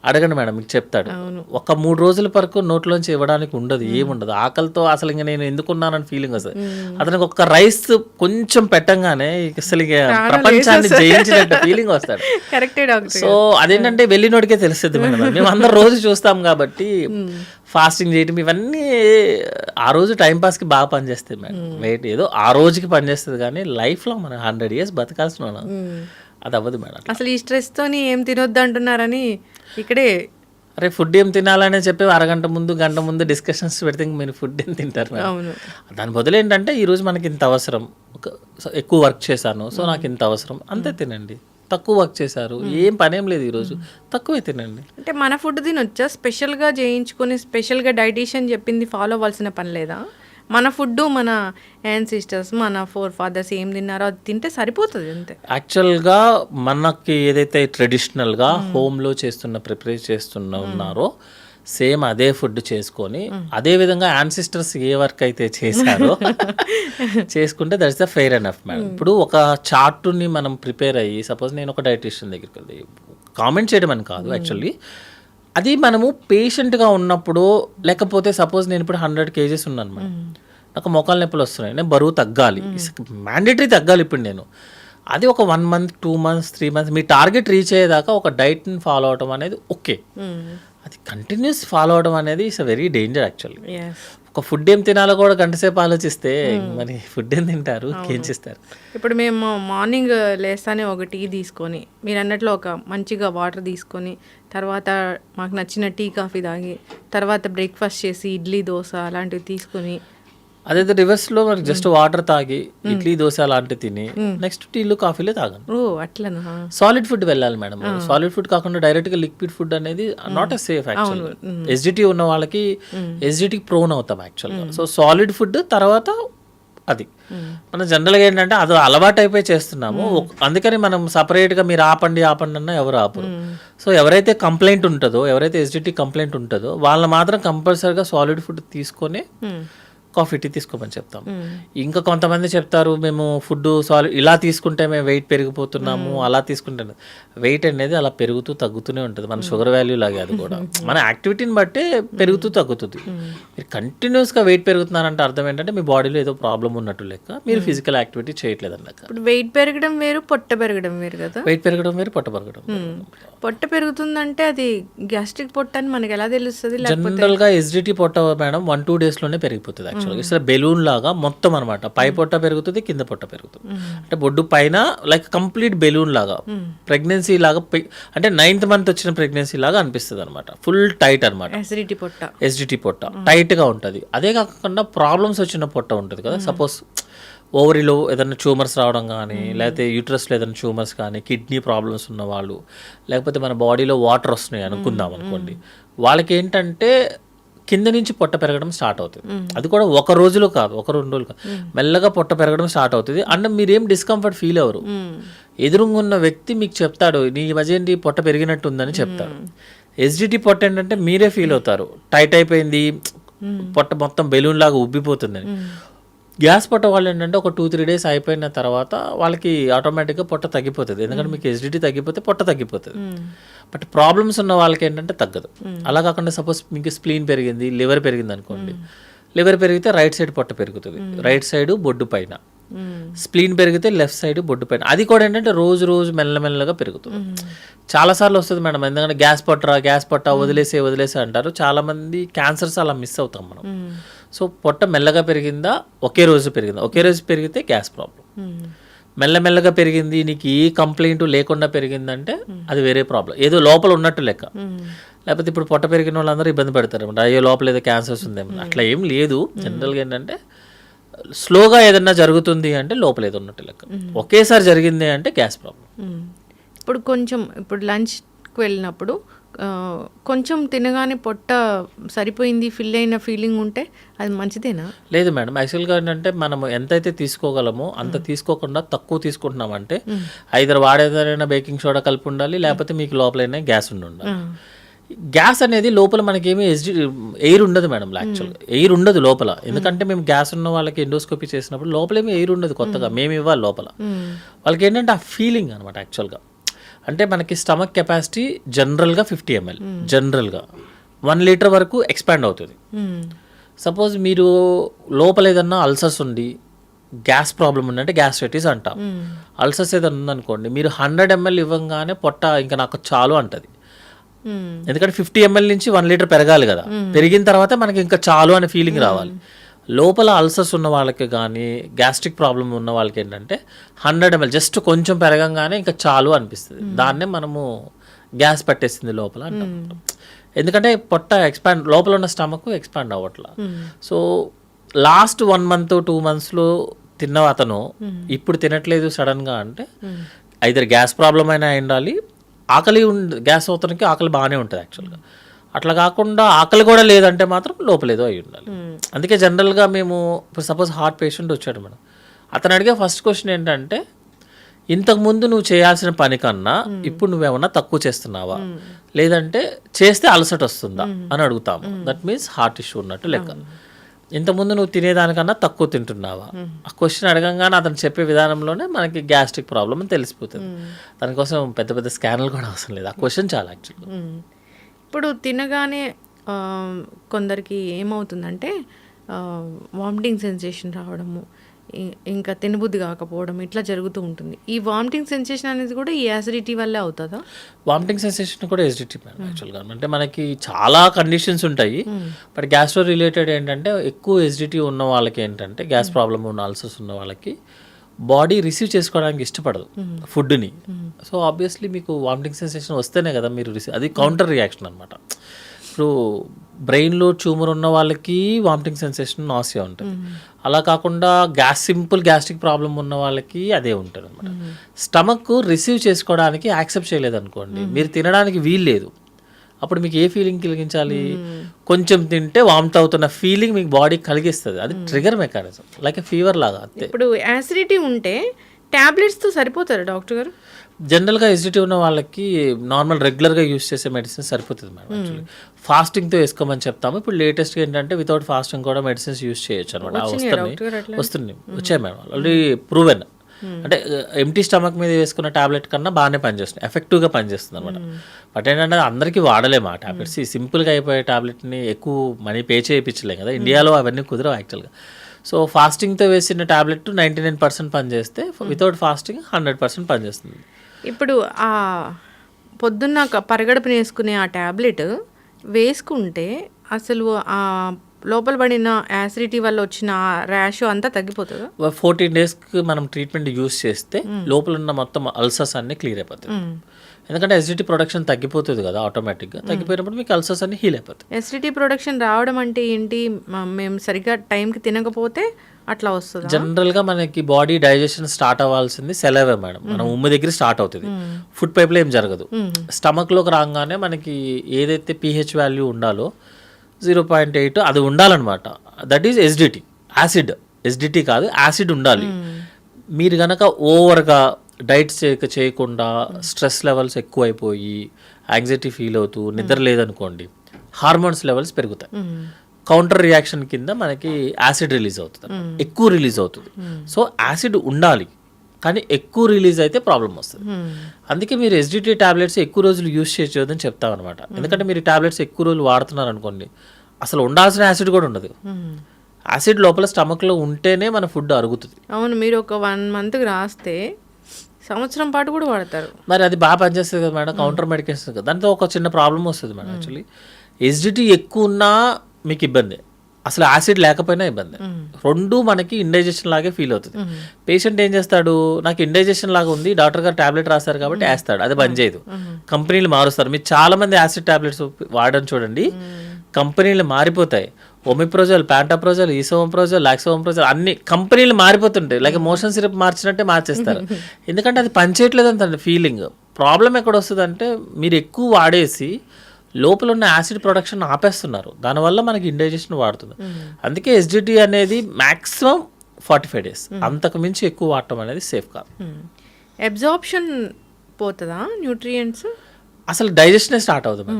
అడగండి మేడం, మీకు చెప్తాడు. ఒక 3 రోజుల వరకు నోట్లోంచి ఇవ్వడానికి ఉండదు, ఏముండదు. ఆకలితో అసలు ఇంకా నేను ఎందుకున్నానని ఫీలింగ్ వస్తుంది. అతనికి ఒక రైస్ కొంచెం పెట్టంగానే అసలు ప్రపంచాన్ని జయించినట్టు ఫీలింగ్ వస్తాడు. కరెక్టే డాక్టర్. సో అదేంటంటే వెళ్ళినోడికే తెలుస్తుంది మేడం. మేము అందరం రోజు చూస్తాం కాబట్టి ఫాస్టింగ్ చేయటం ఇవన్నీ ఆ రోజు టైంపాస్కి బాగా పనిచేస్తాయి మేడం. వెయిట్ ఏదో ఆ రోజుకి పనిచేస్తుంది, కానీ లైఫ్లో మనం 100 years బతకాల్సిన అది అవ్వదు మేడం. అసలు ఈ స్ట్రెస్తోని ఏం తినొద్దు అంటున్నారని ఇక్కడే అరే ఫుడ్ ఏం తినాలని చెప్పి అరగంట ముందు గంట ముందు డిస్కషన్స్ పెడితే మీరు ఫుడ్ ఏం తింటారు మేడం. దాని బదులు ఏంటంటే ఈరోజు మనకి ఇంత అవసరం, ఎక్కువ వర్క్ చేశాను సో నాకు ఇంత అవసరం, అంతే తినండి. తక్కువ వర్క్ చేశారు, ఏం పనేం లేదు ఈరోజు, తక్కువే తినండి. అంటే మన ఫుడ్ తినొచ్చా, స్పెషల్గా చేయించుకొని స్పెషల్గా డైటీషియన్ చెప్పింది ఫాలో అవ్వాల్సిన పని లేదా? మన ఫుడ్ మన యాన్సిస్టర్స్ మన ఫోర్ఫాదర్స్ ఏం తిన్నారో అది తింటే సరిపోతుంది అంతే. యాక్చువల్గా మనకి ఏదైతే ట్రెడిషనల్గా హోమ్లో ప్రిపేర్ ఉన్నారో సేమ్ అదే ఫుడ్ చేసుకొని అదే విధంగా యాన్సిస్టర్స్ ఏ వర్క్ అయితే చేశారో చేసుకుంటే that's the fair enough madam. ఇప్పుడు ఒక చార్టుని మనం ప్రిపేర్ అయ్యి సపోజ్ నేను ఒక డైటీషియన్ దగ్గరికి వెళ్ళి కామెంట్ చేయడం అని కాదు, యాక్చువల్లీ అది మనము పేషెంట్గా ఉన్నప్పుడు, లేకపోతే సపోజ్ నేను ఇప్పుడు 100 kgs ఉన్నాను మేడం, నాకు మోకాలు నొప్పులు వస్తున్నాయి, నేను బరువు తగ్గాలి, మ్యాండేటరీ తగ్గాలి ఇప్పుడు నేను. అది ఒక 1 month 2 months 3 months మీ టార్గెట్ రీచ్ అయ్యేదాకా ఒక డైట్ని ఫాలో అవడం అనేది ఓకే. అది కంటిన్యూస్ ఫాలో అవడం అనేది it's a very danger actually. ఒక ఫుడ్ ఏం తినాలో కూడా గంటసేపు ఆలోచిస్తే మరి ఫుడ్ ఏం తింటారు, ఏం చేస్తారు. ఇప్పుడు మేము మార్నింగ్ లేస్తానే ఒక టీ తీసుకొని మీరు అన్నట్లు ఒక మంచిగా వాటర్ తీసుకొని తర్వాత మాకు నచ్చిన టీ కాఫీ తాగి తర్వాత బ్రేక్ఫాస్ట్ చేసి ఇడ్లీ దోశ అలాంటివి తీసుకొని అదైతే రివర్స్లో మనకి జస్ట్ వాటర్ తాగి ఇడ్లీ దోశ అలాంటివి తిని నెక్స్ట్ టీలు కాఫీలే తాగండి. ఓ అట్లనా. సాలిడ్ ఫుడ్ వెళ్ళాలి మేడం. సాలిడ్ ఫుడ్ కాకుండా డైరెక్ట్గా లిక్విడ్ ఫుడ్ అనేది నాట్ ఎ సేఫ్ యాక్చువల్గా. ఎస్జిటి ఉన్న వాళ్ళకి ఎస్జిటికి ప్రోన్ అవుతాం యాక్చువల్గా. సో సాలిడ్ ఫుడ్ తర్వాత అది మనం జనరల్గా ఏంటంటే అది అలవాటు అయిపోయి చేస్తున్నాము, అందుకని మనం సపరేట్గా మీరు ఆపండి అన్న ఎవరు ఆపరు. సో ఎవరైతే కంప్లైంట్ ఉంటుందో, ఎవరైతే ఎస్జిటి కంప్లైంట్ ఉంటుందో వాళ్ళు మాత్రం కంపల్సరీగా సాలిడ్ ఫుడ్ తీసుకొని కాఫీ టీ తీసుకోమని చెప్తాం. ఇంకా కొంతమంది చెప్తారు మేము ఫుడ్ సాలిడ్ ఇలా తీసుకుంటే మేము వెయిట్ పెరిగిపోతున్నాము, అలా తీసుకుంటే వెయిట్ అనేది అలా పెరుగుతూ తగ్గుతూనే ఉంటుంది. మన షుగర్ వాల్యూ లాగే అది కూడా మన యాక్టివిటీని బట్టే పెరుగుతూ తగ్గుతుంది. మీరు కంటిన్యూస్గా వెయిట్ పెరుగుతున్నారంటే అర్థం ఏంటంటే మీ బాడీలో ఏదో ప్రాబ్లం ఉన్నట్టు లెక్క, మీరు ఫిజికల్ యాక్టివిటీ చేయట్లేదు అన్నట్టు. ఇప్పుడు వెయిట్ పెరగడం వేరు పొట్ట పెరగడం వేరు కదా. వెయిట్ పెరగడం వేరు పొట్ట పెరగడం. పొట్ట పెరుగుతుందంటే అది గ్యాస్ట్రిక్ పొట్ట అని మనకి ఎలా తెలుస్తుంది? జనరల్గా ఎస్జిటి పొట్ట మేడం 1-2 daysలోనే పెరిగిపోతుంది యాక్చువల్గా. ఇట్లా బెలూన్ లాగా మొత్తం అనమాట, పై పొట్ట పెరుగుతుంది కింద పొట్ట పెరుగుతుంది. అంటే బొడ్డు పైన లైక్ కంప్లీట్ బెలూన్ లాగా ప్రెగ్నెన్సీ లాగా, అంటే 9th month వచ్చిన ప్రెగ్నెన్సీ లాగా అనిపిస్తుంది అనమాట. ఫుల్ టైట్ అనమాట ఎస్జిటి పొట్ట టైట్ గా ఉంటుంది. అదే కాకుండా ప్రాబ్లమ్స్ వచ్చిన పొట్ట ఉంటుంది కదా, సపోజ్ ఓవరీలో ఏదైనా ట్యూమర్స్ రావడం కానీ, లేకపోతే యూట్రస్లో ఏదైనా ట్యూమర్స్ కానీ, కిడ్నీ ప్రాబ్లమ్స్ ఉన్న వాళ్ళు, లేకపోతే మన బాడీలో వాటర్ వస్తున్నాయి అనుకుందాం అనుకోండి, వాళ్ళకి ఏంటంటే కింద నుంచి పొట్ట పెరగడం స్టార్ట్ అవుతుంది. అది కూడా ఒక రోజులో కాదు, 1-2 రోజులు కాదు, మెల్లగా పొట్ట పెరగడం స్టార్ట్ అవుతుంది. అంటే మీరేం డిస్కంఫర్ట్ ఫీల్ అవ్వరు. ఎదురుగున్న వ్యక్తి మీకు చెప్తాడు నీ మధ్య పొట్ట పెరిగినట్టు ఉందని చెప్తాడు. ఎస్జిటి పొట్ట ఏంటంటే మీరే ఫీల్ అవుతారు టైట్ అయిపోయింది, పొట్ట మొత్తం బెలూన్ లాగా ఉబ్బిపోతుందని. గ్యాస్ పొట్ట వాళ్ళు ఏంటంటే ఒక 2-3 days అయిపోయిన తర్వాత వాళ్ళకి ఆటోమేటిక్గా పొట్ట తగ్గిపోతుంది, ఎందుకంటే మీకు ఎస్జిటి తగ్గిపోతే పొట్ట తగ్గిపోతుంది. బట్ ప్రాబ్లమ్స్ ఉన్న వాళ్ళకి ఏంటంటే తగ్గదు. అలా కాకుండా సపోజ్ మీకు స్ప్లీన్ పెరిగింది, లివర్ పెరిగింది అనుకోండి, లివర్ పెరిగితే రైట్ సైడ్ పొట్ట పెరుగుతుంది, రైట్ సైడ్ బొడ్డు పైన, స్ప్లీన్ పెరిగితే లెఫ్ట్ సైడ్ బొడ్డు పైన, అది కూడా ఏంటంటే రోజు రోజు మెల్లమెల్లగా పెరుగుతుంది. చాలాసార్లు వస్తుంది మేడం, ఎందుకంటే గ్యాస్ పట్ట వదిలేసే అంటారు. చాలామంది క్యాన్సర్స్ అలా మిస్ అవుతాం మనం. సో పొట్ట మెల్లగా పెరిగిందా, ఒకే రోజు పెరిగితే గ్యాస్ ప్రాబ్లం. మెల్లమెల్లగా పెరిగింది, నీకు ఏ కంప్లైంట్ లేకుండా పెరిగిందంటే అది వేరే ప్రాబ్లం, ఏదో లోపల ఉన్నట్టు లెక్క. లేకపోతే ఇప్పుడు పొట్ట పెరిగిన వాళ్ళందరూ ఇబ్బంది పెడతారు అనమాట, అయ్యో లోపల ఏదో క్యాన్సర్స్ ఉందేమో. అట్లా ఏం లేదు. జనరల్గా ఏంటంటే స్లోగా ఏదన్నా జరుగుతుంది అంటే లోపల ఏదో ఉన్నట్టు లెక్క. ఒకేసారి జరిగింది అంటే గ్యాస్ ప్రాబ్లం. ఇప్పుడు లంచ్కి వెళ్ళినప్పుడు కొంచెం తినగానే పొట్ట సరిపోయింది, ఫిల్ అయిన ఫీలింగ్ ఉంటే అది మంచిదేనా? లేదు మేడం, యాక్చువల్గా ఏంటంటే మనం ఎంతైతే తీసుకోగలమో అంత తీసుకోకుండా తక్కువ తీసుకుంటున్నామంటే ఐదర్ వాడేదైనా బేకింగ్ సోడా కలిపి ఉండాలి, లేకపోతే మీకు లోపలైనా గ్యాస్ ఉండాలి. గ్యాస్ అనేది లోపల మనకేమీ ఎయిర్ ఉండదు మేడం. యాక్చువల్గా ఎయిర్ ఉండదు లోపల, ఎందుకంటే మేము గ్యాస్ ఉన్న వాళ్ళకి ఎండోస్కోపీ చేసినప్పుడు లోపలేమీ ఎయిర్ ఉండదు. కొత్తగా మేము ఇవ్వాలి లోపల వాళ్ళకి ఏంటంటే ఆ ఫీలింగ్ అనమాట. యాక్చువల్గా అంటే మనకి స్టమక్ కెపాసిటీ జనరల్గా 50 ml, జనరల్గా 1 లీటర్ వరకు ఎక్స్పాండ్ అవుతుంది. సపోజ్ మీరు లోపల ఏదన్నా అల్సర్స్ ఉండి గ్యాస్ ప్రాబ్లం ఉందంటే గ్యాస్ట్రైటిస్ అంటాం. అల్సర్స్ ఏదన్నా ఉందనుకోండి, మీరు 100 ml ఇవ్వగానే పొట్ట ఇంకా నాకు చాలు అంటది. ఎందుకంటే 50 ml నుంచి 1 లీటర్ పెరగాలి కదా, పెరిగిన తర్వాత మనకి ఇంకా చాలు అనే ఫీలింగ్ రావాలి. లోపల అల్సర్స్ ఉన్న వాళ్ళకి కానీ గ్యాస్ట్రిక్ ప్రాబ్లం ఉన్న వాళ్ళకి ఏంటంటే 100 ml జస్ట్ కొంచెం పెరగంగానే ఇంకా చాలు అనిపిస్తుంది. దాన్నే మనము గ్యాస్ పట్టేసింది లోపల అంటాం. ఎందుకంటే పొట్ట ఎక్స్పాండ్, లోపల ఉన్న స్టమక్ ఎక్స్పాండ్ అవ్వట్లా. సో లాస్ట్ 1 month 2 monthsలో తిన్న అతను ఇప్పుడు తినట్లేదు సడన్గా అంటే ఐదర్ గ్యాస్ ప్రాబ్లం అయినా ఉండాలి, ఆకలి గ్యాస్ అవుతానికి ఆకలి బాగానే ఉంటుంది యాక్చువల్గా. అట్లా కాకుండా ఆకలి కూడా లేదంటే మాత్రం లోపలేదో అయి ఉండాలి. అందుకే జనరల్గా మేము ఇప్పుడు సపోజ్ హార్ట్ పేషెంట్ వచ్చాడు మేడం, అతను అడిగే ఫస్ట్ క్వశ్చన్ ఏంటంటే ఇంతకుముందు నువ్వు చేయాల్సిన పని కన్నా ఇప్పుడు నువ్వేమన్నా తక్కువ చేస్తున్నావా, లేదంటే చేస్తే అలసట వస్తుందా అని అడుగుతాము. దట్ మీన్స్ హార్ట్ ఇష్యూ ఉన్నట్టు లెక్క. ఇంతకుముందు నువ్వు తినేదానికన్నా తక్కువ తింటున్నావా, ఆ క్వశ్చన్ అడగంగానే అతను చెప్పే విధానంలోనే మనకి గ్యాస్ట్రిక్ ప్రాబ్లం అని తెలిసిపోతుంది. దానికోసం పెద్ద పెద్ద స్కానర్లు కూడా అవసరం లేదు, ఆ క్వశ్చన్ చాలా యాక్చువల్గా. ఇప్పుడు తినగానే కొందరికి ఏమవుతుందంటే వామిటింగ్ సెన్సేషన్ రావడము, ఇంకా తినబుద్ధి కాకపోవడం ఇట్లా జరుగుతూ ఉంటుంది. ఈ వామిటింగ్ సెన్సేషన్ అనేది కూడా ఈ యాసిడిటీ వల్లే అవుతుందా? వామిటింగ్ సెన్సేషన్ కూడా ఎసిడిటీ మేడం యాక్చువల్గా. అంటే మనకి చాలా కండిషన్స్ ఉంటాయి, బట్ గ్యాస్ట్రో రిలేటెడ్ ఏంటంటే ఎక్కువ ఎసిడిటీ ఉన్న వాళ్ళకి ఏంటంటే గ్యాస్ ప్రాబ్లమ్ ఉన్న అల్సర్స్ ఉన్న వాళ్ళకి బాడీ రిసీవ్ చేసుకోవడానికి ఇష్టపడదు ఫుడ్ని. సో ఆబ్వియస్లీ మీకు వామిటింగ్ సెన్సేషన్ వస్తేనే కదా మీరు అది కౌంటర్ రియాక్షన్ అనమాట. ఇప్పుడు బ్రెయిన్లో ట్యూమర్ ఉన్న వాళ్ళకి వామిటింగ్ సెన్సేషన్ నాసియా ఉంటుంది. అలా కాకుండా సింపుల్ గ్యాస్ట్రిక్ ప్రాబ్లం ఉన్న వాళ్ళకి అదే ఉంటుంది అనమాట. స్టమక్ రిసీవ్ చేసుకోవడానికి యాక్సెప్ట్ చేయలేదు అనుకోండి, మీరు తినడానికి వీలు లేదు. అప్పుడు మీకు ఏ ఫీలింగ్ కలిగించాలి? కొంచెం తింటే వామిట్ అవుతున్న ఫీలింగ్ మీకు బాడీ కలిగిస్తుంది. అది ట్రిగర్ మెకానిజం, లైక్ ఫీవర్ లాగా. అంతే. ఇప్పుడు యాసిడిటీ ఉంటే టాబ్లెట్స్తో సరిపోతారు డాక్టర్ గారు? జనరల్గా ఎసిడిటీ ఉన్న వాళ్ళకి నార్మల్ రెగ్యులర్గా యూస్ చేసే మెడిసిన్ సరిపోతుంది మేడం. యాక్చువల్లీ ఫాస్టింగ్తో వేసుకోమని చెప్తాము. ఇప్పుడు లేటెస్ట్గా ఏంటంటే వితౌట్ ఫాస్టింగ్ కూడా మెడిసిన్స్ యూస్ చేయొచ్చు అనమాట. వస్తుంది వచ్చాయి మేడం, ఆల్రెడీ ప్రూవెన్. అంటే ఎంటీ స్టమక్ మీద వేసుకున్న టాబ్లెట్ కన్నా బాగానే పనిచేస్తుంది, ఎఫెక్టివ్గా పనిచేస్తుంది అనమాట. బట్ ఏంటంటే అందరికీ వాడలేము ఆ టాబ్లెట్స్. ఈ సింపుల్గా అయిపోయే టాబ్లెట్ని ఎక్కువ మనీ పే చేయించలేం కదా, ఇండియాలో అవన్నీ కుదరవు యాక్చువల్గా. సో ఫాస్టింగ్తో వేసిన టాబ్లెట్ 99% పనిచేస్తే వితౌట్ ఫాస్టింగ్ 100% పనిచేస్తుంది. ఇప్పుడు ఆ పొద్దున్న పరగడుపున వేసుకునే ఆ టాబ్లెట్ వేసుకుంటే అసలు ఆ లోపల పడిన యాసిడిటీ వల్ల వచ్చిన ర్యాష్ అంతా తగ్గిపోతుంది? 14 daysకి మనం ట్రీట్మెంట్ యూస్ చేస్తే లోపల ఉన్న మొత్తం అల్సర్స్ అన్ని క్లియర్ అయిపోతాయి. ఎందుకంటే ఎసిడిటీ ప్రొడక్షన్ తగ్గిపోతుంది కదా ఆటోమేటిక్గా, తగ్గిపోయినప్పుడు మీకు అల్సర్స్ అన్ని హీల్ అయిపోతాయి. ఎసిడిటీ ప్రొడక్షన్ రావడం అంటే ఏంటి? మేము సరిగ్గా టైంకి తినకపోతే అట్లా వస్తుంది? జనరల్గా మనకి బాడీ డైజెషన్ స్టార్ట్ అవ్వాల్సింది సెలవే మేడం, మనం ఉమ్ము దగ్గర స్టార్ట్ అవుతుంది, ఫుడ్ పైప్లో ఏం జరగదు. స్టమక్లోకి రాగానే మనకి ఏదైతే pH వాల్యూ ఉండాలో 0.8 అది ఉండాలన్నమాట. దట్ ఈజ్ ఎసిడిటీ, ఎసిడిటీ కాదు యాసిడ్ ఉండాలి. మీరు కనుక ఓవర్గా డైట్ చేయకుండా స్ట్రెస్ లెవెల్స్ ఎక్కువైపోయి యాంగ్జైటీ ఫీల్ అవుతూ నిద్ర లేదనుకోండి, హార్మోన్స్ లెవెల్స్ పెరుగుతాయి. కౌంటర్ రియాక్షన్ కింద మనకి యాసిడ్ రిలీజ్ అవుతుంది, ఎక్కువ రిలీజ్ అవుతుంది. సో యాసిడ్ ఉండాలి, కానీ ఎక్కువ రిలీజ్ అయితే ప్రాబ్లం వస్తుంది. అందుకే మీరు ఎసిడిటీ టాబ్లెట్స్ ఎక్కువ రోజులు యూజ్ చేయొద్దని చెప్తాం అనమాట. ఎందుకంటే మీరు టాబ్లెట్స్ ఎక్కువ రోజులు వాడుతున్నారు అనుకోండి, అసలు ఉండాల్సిన యాసిడ్ కూడా ఉండదు. యాసిడ్ లోపల స్టమక్లో ఉంటేనే మన ఫుడ్ అరుగుతుంది. అవును, మీరు ఒక 1 మంత్కి రాస్తే సంవత్సరం పాటు కూడా వాడతారు. మరి అది బాగా పనిచేస్తుంది కదా మేడం, కౌంటర్ మెడికేషన్ కదా. దాంతో ఒక చిన్న ప్రాబ్లం వస్తుంది మేడం. యాక్చువల్లీ ఎసిడిటీ ఎక్కువ ఉన్నా మీకు ఇబ్బంది, అసలు యాసిడ్ లేకపోయినా ఇబ్బంది. రెండు మనకి ఇండైజెషన్ లాగే ఫీల్ అవుతుంది. పేషెంట్ ఏం చేస్తాడు, నాకు ఇండైజెషన్ లాగా ఉంది, డాక్టర్ గారు టాబ్లెట్ రాస్తారు కాబట్టి వేస్తాడు, అది బంద్ చేయదు. కంపెనీలు మారుస్తారు. మీరు చాలా మంది యాసిడ్ టాబ్లెట్స్ వాడడం చూడండి, కంపెనీలు మారిపోతాయి. ఒమిప్రోజల్, ప్యాంటాప్రోజల్, ఈసోమ్ప్రోజల్, లాక్సోమ్ప్రోజల్ అన్ని కంపెనీలు మారిపోతుంటాయి. లైక్ మోషన్ సిరప్ మార్చినట్టే మార్చేస్తారు. ఎందుకంటే అది పనిచేయట్లేదు అంత ఫీలింగ్. ప్రాబ్లం ఎక్కడ వస్తుంది అంటే మీరు ఎక్కువ వాడేసి లోపల ఉన్న యాసిడ్ ప్రొడక్షన్ ఆపేస్తున్నారు, దానివల్ల మనకి ఇండైజెషన్ వాడుతుంది. అందుకే ఎస్జిటి అనేది మ్యాక్సిమం 45 days, అంతకు మించి ఎక్కువ వాడటం అనేది సేఫ్ కాదు. అబ్జార్ప్షన్ పోతుందా న్యూట్రియంట్స్? అసలు డైజెషనే స్టార్ట్ అవుతుంది.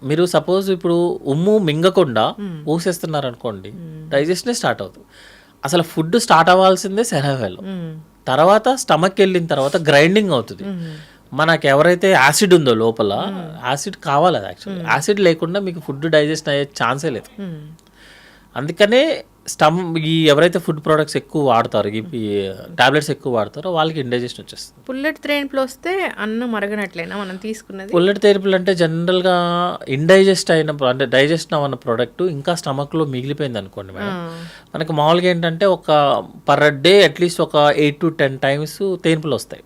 మీరు సపోజ్ ఇప్పుడు ఉమ్ము మింగకుండా ఊసేస్తున్నారు అనుకోండి, డైజెషనే స్టార్ట్ అవుతుంది. అసలు ఫుడ్ స్టార్ట్ అవ్వాల్సిందే సెరవెల్, తర్వాత స్టమక్ వెళ్ళిన తర్వాత గ్రైండింగ్ అవుతుంది. మనకు ఎవరైతే యాసిడ్ ఉందో లోపల, యాసిడ్ కావాలి అది యాక్చువల్లీ. యాసిడ్ లేకుండా మీకు ఫుడ్ డైజెస్ట్ అయ్యే ఛాన్సే లేదు. అందుకనే ఈ ఎవరైతే ఫుడ్ ప్రోడక్ట్స్ ఎక్కువ వాడతారో, ఈ టాబ్లెట్స్ ఎక్కువ వాడతారో వాళ్ళకి ఇండైజెషన్ వచ్చేస్తుంది. పుల్లెట్ థెరపీలో వస్తే అన్నం మరగనట్లేనా మనం తీసుకున్నది? పుల్లెట్ థెరపీలు అంటే జనరల్గా ఇండైజెస్ట్ అయిన అంటే డైజెస్ట్ అవ్వన్న ప్రోడక్ట్ ఇంకా స్టమక్లో మిగిలిపోయింది అనుకోండి మేడం, మనకి మామూలుగా ఏంటంటే ఒక పర్ డే అట్లీస్ట్ ఒక 8 to 10 times తేన్పులు వస్తాయి.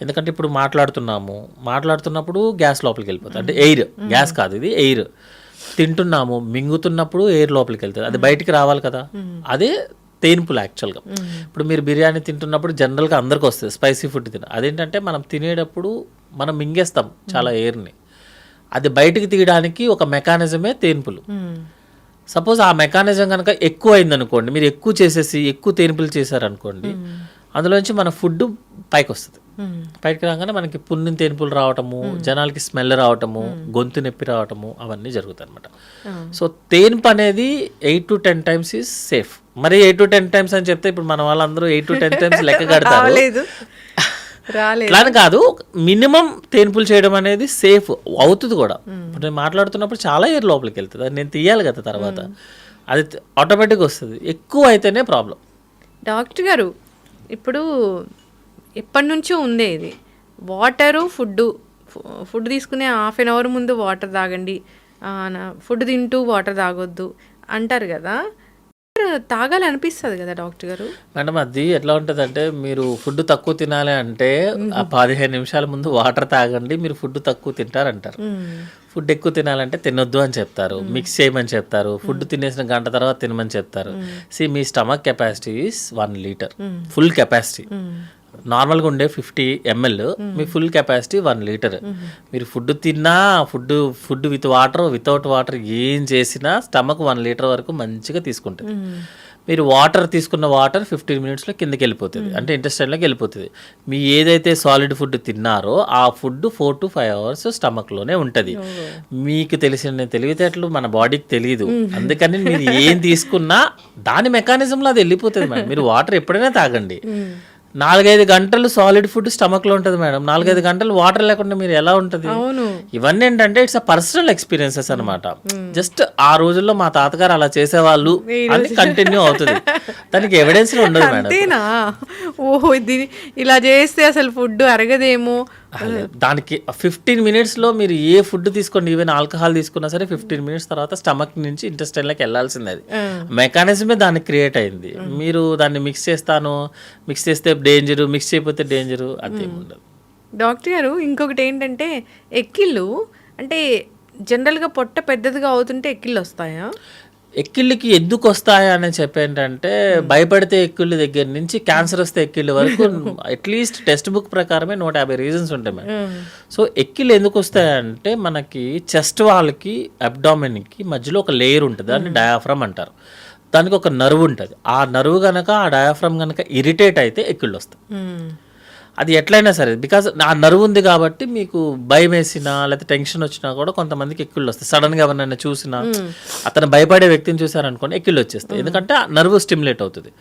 ఎందుకంటే ఇప్పుడు మాట్లాడుతున్నప్పుడు గ్యాస్ లోపలికి వెళ్ళిపోతుంది, అంటే ఎయిర్, గ్యాస్ కాదు ఇది ఎయిర్. తింటున్నాము, మింగుతున్నప్పుడు ఎయిర్ లోపలికి వెళ్తుంది, అది బయటికి రావాలి కదా, అదే తేన్పులు యాక్చువల్గా. ఇప్పుడు మీరు బిర్యానీ తింటున్నప్పుడు జనరల్గా అందరికీ వస్తుంది స్పైసీ ఫుడ్ అదేంటంటే మనం తినేటప్పుడు మనం మింగేస్తాం చాలా ఎయిర్ని, అది బయటికి తీయడానికి ఒక మెకానిజమే తేన్పులు. సపోజ్ ఆ మెకానిజం కనుక ఎక్కువ అయిందనుకోండి, మీరు ఎక్కువ చేసేసి ఎక్కువ తేన్పులు చేశారనుకోండి, అందులోంచి మన ఫుడ్ పైకి వస్తుంది. పైకి రాగానే మనకి పుణ్యం తేన్పులు రావటము, జనాలకి స్మెల్ రావటము, గొంతు నొప్పి రావటము, అవన్నీ జరుగుతాయి అనమాట. సో తేన్పు అనేది 8 to 10 times ఈజ్ సేఫ్. మరి 8 to 10 times అని చెప్తే ఇప్పుడు మన వాళ్ళందరూ 8 to 10 times లెక్క కడతారు, అలా కాదు. మినిమం తేన్పులు చేయడం అనేది సేఫ్ అవుతుంది కూడా. ఇప్పుడు నేను మాట్లాడుతున్నప్పుడు చాలా ఎయిర్ లోపలికి వెళ్తుంది, అది నేను తీయాలి కదా తర్వాత, అది ఆటోమేటిక్గా వస్తుంది. ఎక్కువ అయితేనే ప్రాబ్లం. డాక్టర్ గారు, ఇప్పుడు ఎప్పటి నుంచో ఉందే ఇది, వాటరు ఫుడ్ తీసుకునే 1/2 hour ముందు వాటర్ తాగండి, ఫుడ్ తింటూ వాటర్ తాగొద్దు అంటారు కదా, తాగాలనిపిస్తుంది కదా డాక్టర్ గారు? మేడం అది ఎట్లా ఉంటుంది అంటే, మీరు ఫుడ్ తక్కువ తినాలి అంటే ఆ 15 నిమిషాల ముందు వాటర్ తాగండి, మీరు ఫుడ్ తక్కువ తింటారంటారు. ఫుడ్ ఎక్కువ తినాలంటే తినొద్దు అని చెప్తారు, మిక్స్ చేయమని చెప్తారు, ఫుడ్ తినేసిన గంట తర్వాత తినమని చెప్తారు. మీ stomach capacity is 1 liter, full capacity. నార్మల్గా ఉండే 50 ml, మీ ఫుల్ కెపాసిటీ 1 liter. మీరు ఫుడ్ తిన్నా, food with water, without water ఏం చేసినా స్టమక్ 1 liter వరకు మంచిగా తీసుకుంటుంది. మీరు వాటర్ తీసుకున్న వాటర్ 15 minutesలో కిందకి వెళ్ళిపోతుంది, అంటే ఇంటెస్టైన్లోకి వెళ్ళిపోతుంది. మీ ఏదైతే సాలిడ్ ఫుడ్ తిన్నారో ఆ ఫుడ్ 4 to 5 hours స్టమక్లోనే ఉంటుంది. మీకు తెలిసిన తెలివితేటలు మన బాడీకి తెలియదు, అందుకని మీరు ఏం తీసుకున్నా దాని మెకానిజంలో అది వెళ్ళిపోతుంది మేడం. మీరు వాటర్ ఎప్పుడైనా తాగండి. 4-5 గంటలు సాలిడ్ ఫుడ్ స్టమక్ లో ఉంటుంది మేడం, 4-5 గంటలు వాటర్ లేకుండా మీరు ఎలా ఉంటుంది? ఇవన్నీ ఏంటంటే ఇట్స్ పర్సనల్ ఎక్స్పీరియన్సెస్ అనమాట. జస్ట్ ఆ రోజుల్లో మా తాతగారు అలా చేసేవాళ్ళు అని కంటిన్యూ అవుతుంది, దానికి ఎవిడెన్స్ ఉండదు మేడం. ఓహో, ఇలా చేస్తే అసలు ఫుడ్ అరగదేమో. దానికి 15 minutesలో మీరు ఏ ఫుడ్ తీసుకోండి, ఈవెన్ ఆల్కహాల్ తీసుకున్నా సరే 15 minutes తర్వాత స్టమక్ నుంచి ఇంటెస్టైన్లోకి వెళ్ళాల్సింది. అది మెకానిజమే దానికి క్రియేట్ అయింది. మీరు దాన్ని మిక్స్ చేస్తే డేంజరు, మిక్స్ చేయకపోతే డేంజరు, అదేం ఉండదు. డాక్టర్ గారు, ఇంకొకటి ఏంటంటే ఎక్కిళ్ళు, అంటే జనరల్గా పొట్ట పెద్దదిగా అవుతుంటే ఎక్కిళ్ళు వస్తాయా? ఎక్కిళ్ళకి ఎందుకు వస్తాయా అని చెప్పేంటంటే, భయపడితే ఎక్కిళ్ళ దగ్గర నుంచి క్యాన్సర్ వస్తే ఎక్కిళ్ళ వరకు అట్లీస్ట్ టెక్స్ట్ బుక్ ప్రకారమే 150 reasons ఉంటాయి మేడం. సో ఎక్కిళ్ళు ఎందుకు వస్తాయంటే, మనకి చెస్ట్ వాళ్ళకి అబ్డామిన్కి మధ్యలో ఒక లేయర్ ఉంటుంది, దాన్ని డయాఫ్రమ్ అంటారు. దానికి ఒక నర్వ్ ఉంటుంది, ఆ నర్వ్ కనుక, ఆ డయాఫ్రమ్ కనుక ఇరిటేట్ అయితే ఎక్కిళ్ళు వస్తాయి. అది ఎట్లయినా సరే, బికాజ్ ఆ నర్వ్ ఉంది కాబట్టి మీకు భయం వేసినా లేకపోతే టెన్షన్ వచ్చినా కూడా కొంతమందికి ఎక్కిళ్ళు వస్తాయి. సడన్గా ఎవరినైనా చూసినా, అతను భయపడే వ్యక్తిని చూసారనుకోండి ఎక్కిళ్ళు వచ్చేస్తాయి, ఎందుకంటే ఆ నర్వ్ స్టిమ్యులేట్ అవుతుంది.